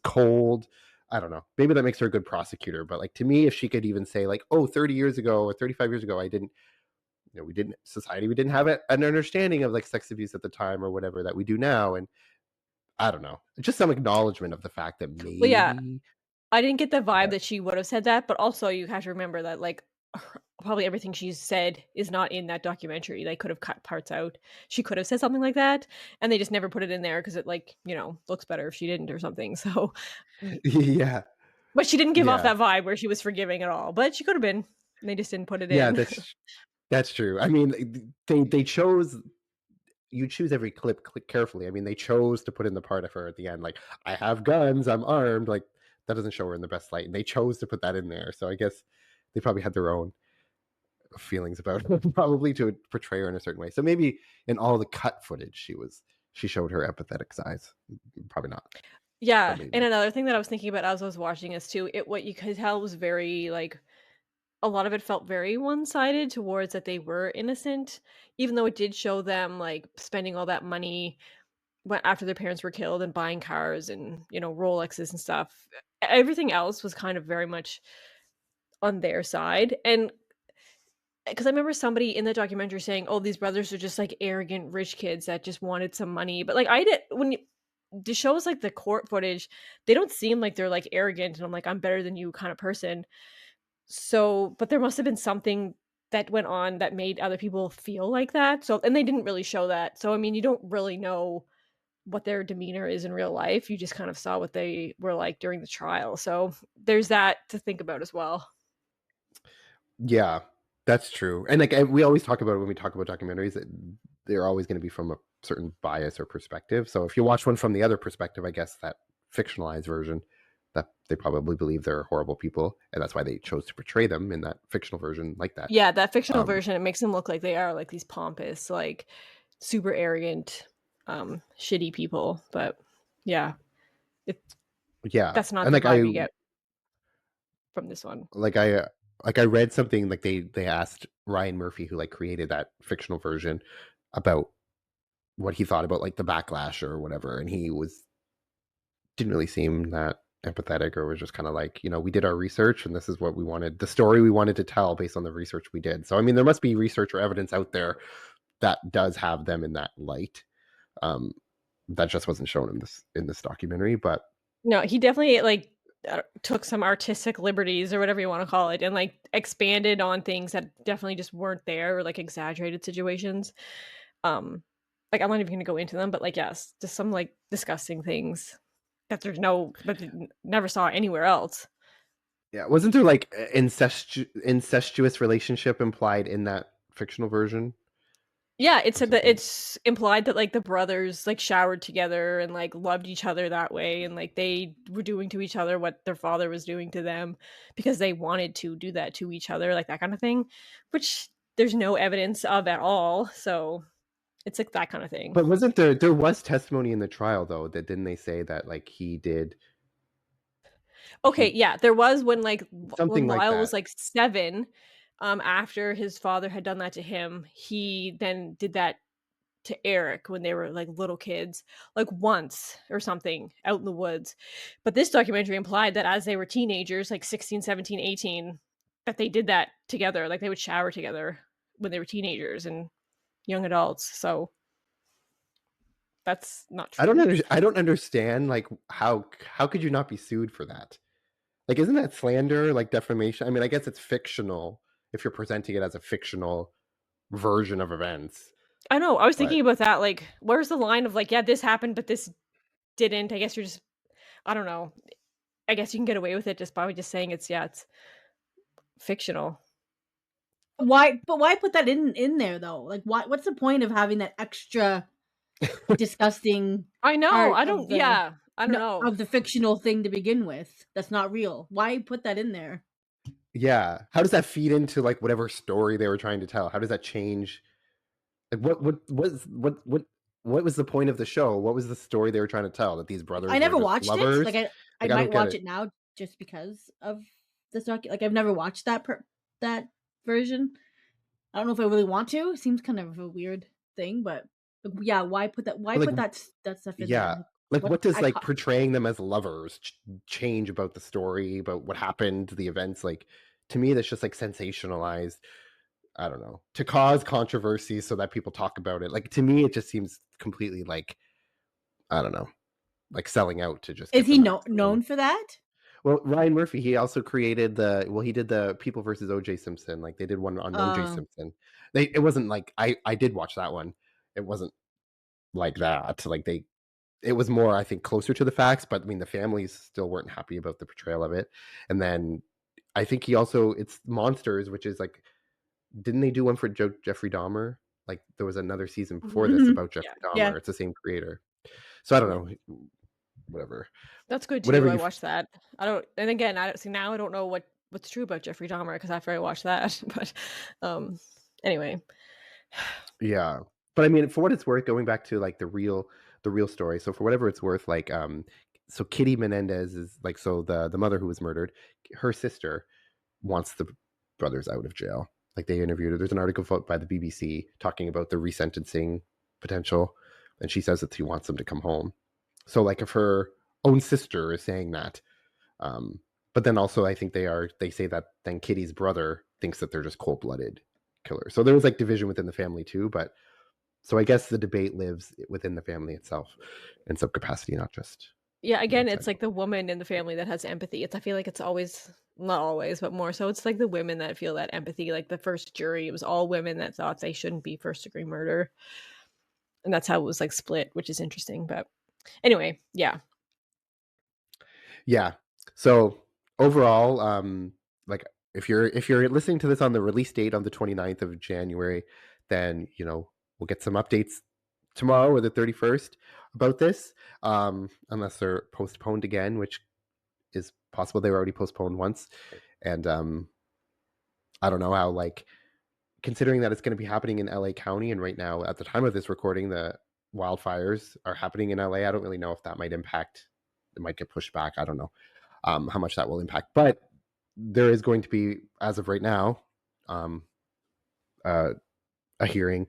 cold. I don't know. Maybe that makes her a good prosecutor, but like to me, if she could even say like, "Oh, 30 years ago or 35 years ago, I didn't, we didn't we didn't have an understanding of like sex abuse at the time or whatever that we do now," and I don't know, just some acknowledgement of the fact that Well, yeah, maybe, I didn't get the vibe yeah, that she would have said that, but also you have to remember that like probably everything she's said is not in that documentary. They could have cut parts out. She could have said something like that, and they just never put it in there because it like looks better if she didn't or something. So, yeah, but she didn't give off yeah, that vibe where she was forgiving at all. But she could have been. And they just didn't put it yeah. in. That's true. I mean, they chose you choose every clip carefully. I mean, they chose to put in the part of her at the end, like, I have guns, I'm armed. Like, that doesn't show her in the best light. And they chose to put that in there. So I guess they probably had their own feelings about her, probably to portray her in a certain way. So maybe in all the cut footage, she showed her empathetic sides. Probably not, Yeah, but maybe. and another thing that I was thinking about as I was watching this too, what you could tell was very, like, a lot of it felt very one-sided towards that they were innocent, even though it did show them, like, spending all that money after their parents were killed and buying cars and, Rolexes and stuff. Everything else was kind of very much on their side, and because I remember somebody in the documentary saying, "Oh, these brothers are just, like, arrogant rich kids that just wanted some money," but, like, I did when you the shows, like, the court footage, they don't seem like they're, like, arrogant, and I'm like, "I'm better than you" kind of person. So but there must have been something that went on that made other people feel like that, so and they didn't really show that. So, I mean, you don't really know what their demeanor is in real life, you just kind of saw what they were like during the trial, so there's that to think about as well. Yeah, that's true. And like we always talk about when we talk about documentaries, that they're always going to be from a certain bias or perspective. So if you watch one from the other perspective, I guess that fictionalized version, that they probably believe they're horrible people, and that's why they chose to portray them in that fictional version like that. Yeah, that fictional Um, version, it makes them look like they are, like, these pompous, like, super arrogant, shitty people, but yeah, it yeah, that's not and the vibe you get from this one. like I uh, I read something like they asked Ryan Murphy, who like created that fictional version, about what he thought about like the backlash or whatever, and he was didn't really seem that empathetic, or was just kind of like, we did our research and this is what we wanted, the story we wanted to tell based on the research we did. So I mean, there must be research or evidence out there that does have them in that light. um that just wasn't shown in this documentary, but No, he definitely, like, took some artistic liberties or whatever you wanna call it, and, like, expanded on things that definitely just weren't there or, like, exaggerated situations. Um, like, I'm not even gonna go into them, but, like, yes, just some, like, disgusting things that you never saw anywhere else. yeah, wasn't there like incestuous relationship implied in that fictional version Yeah, it or said that something? it's implied that, like, the brothers, like, showered together and, like, loved each other that way, and, like, they were doing to each other what their father was doing to them because they wanted to do that to each other, like, that kinda thing, which there's no evidence of at all, so it's, like, that kinda thing. But wasn't there was testimony in the trial though, that didn't they say that like Okay, he yeah, there was when, like, when something like Lyle was, that. like, 7, after his father had done that to him, he then did that to Erik when they were, like, little kids, like, once or something out in the woods. But this documentary implied that as they were teenagers, like 16, 17, 18, that they did that together, like, they would shower together when they were teenagers and young adults, so that's not true. I don't understand, like, how could you not be sued for that? Like, isn't that slander, like, defamation? I mean, I guess it's fictional if you're presenting it as a fictional version of events, I know, I was but thinking about that, like, where's the line of, like, "Yeah, this happened, but this didn't." I guess you're just I don't know. I guess you can get away with it just by just saying it's fictional. Why put that in there though? Like, what's the point of having that extra disgusting I know, part I of don't the yeah, I don't no, know. of the fictional thing to begin with? That's not real. Why put that in there? yeah, how does that feed into, like, whatever story they were trying to tell? How does that change, like, what was the point of the show? What was the story they were trying to tell? That these I brothers were never just watched it. Like lovers? I Like, I might don't get watch it. it now just because of this like I've never watched that version. I don't know if I really want to. It seems kind of a weird thing, but yeah, why But, like, put that stuff in there? yeah, Like, like, what what does, I like, ca- portraying them as lovers change about the story, about what happened, the events? Like, to me, that's just, like, sensationalized, I don't know, to cause controversy so that people talk about it. Like, to me, it just seems completely, like, I don't know, like selling out to just Is get he the known maximum. for that? Well, Ryan Murphy, he also created he did the People versus OJ Simpson. Like, they did one on OJ Uh Simpson. It wasn't like, I did watch that one. It wasn't like that. Like, it was more, I think, closer to the facts, but I mean, the families still weren't happy about the portrayal of it. And then I think he also, it's Monsters, which is like, didn't they do one for Jeffrey Dahmer? Like, there was another season before this about Yeah, Jeffrey yeah. Dahmer. It's the same creator. So I don't yeah. know. Whatever. That's good too, Whatever I you watched that. I don't and again, I don't see now I don't know what what's true about Jeffrey Dahmer, because after I watched that, but anyway. Yeah. But I mean, for what it's worth, going back to like the real story. So for whatever it's worth, like so Kitty Menendez is like, so the mother who was murdered, her sister wants the brothers out of jail. Like they interviewed her. There's an article by the BBC talking about the resentencing potential, and she says that she wants them to come home. So like if her own sister is saying that, but then also I think they say that then Kitty's brother thinks that they're just cold-blooded killers. So there was like division within the family too, but so I guess the debate lives within the family itself in some capacity, not just Yeah, again, outside. it's like the woman in the family that has empathy. I feel like it's always, not always, but more so it's like the women that feel that empathy. Like the first jury, it was all women that thought they shouldn't be first degree murder. And that's how it was like split, which is interesting. But anyway, yeah. Yeah. So overall, like if you're listening to this on the release date on the 29th of January, then we'll get some updates tomorrow or the 31st about this, unless they're postponed again, which is possible. They were already postponed once, and I don't know how, like, considering that it's going to be happening in LA County, and right now at the time of this recording the wildfires are happening in LA. I don't really know if that might impact, it might get pushed back. I don't know how much that will impact, but there is going to be, as of right now, a hearing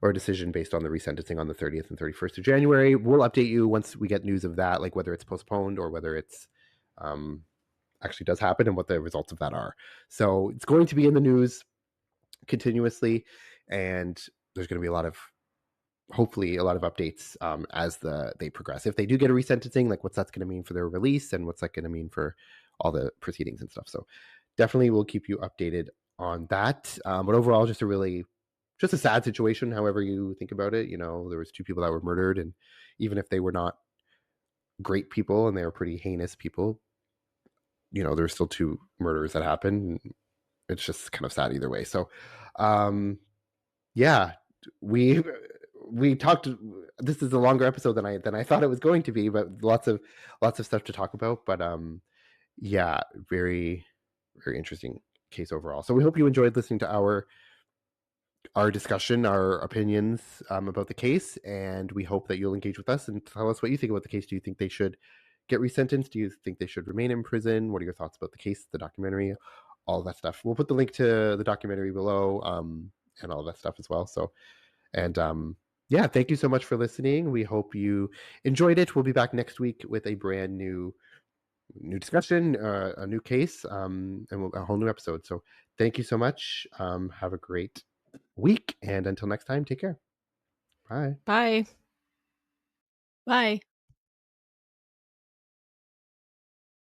or a decision based on the resentencing on the 30th and 31st of January. We'll update you once we get news of that, like whether it's postponed or whether it's actually does happen and what the results of that are. So it's going to be in the news continuously, and there's going to be hopefully a lot of updates as they progress. If they do get a resentencing, like what's that's going to mean for their release and what's that going to mean for all the proceedings and stuff. So definitely we'll keep you updated on that. But overall, just a sad situation, however you think about it. There was two people that were murdered, and even if they were not great people and they were pretty heinous people, there's still two murders that happened. It's just kind of sad either way. So yeah, we talked. This is a longer episode than I thought it was going to be, but lots of stuff to talk about. But yeah, very, very interesting case overall. So we hope you enjoyed listening to our discussion, our opinions about the case, and we hope that you'll engage with us and tell us what you think about the case. Do you think they should get resentenced? Do you think they should remain in prison? What are your thoughts about the case, the documentary, all that stuff? We'll put the link to the documentary below, and all that stuff as well. So, and yeah, thank you so much for listening. We hope you enjoyed it. We'll be back next week with a brand new discussion, a new case, and a whole new episode. So thank you so much. Have a great week, and until next time, take care. Bye. Bye. Bye.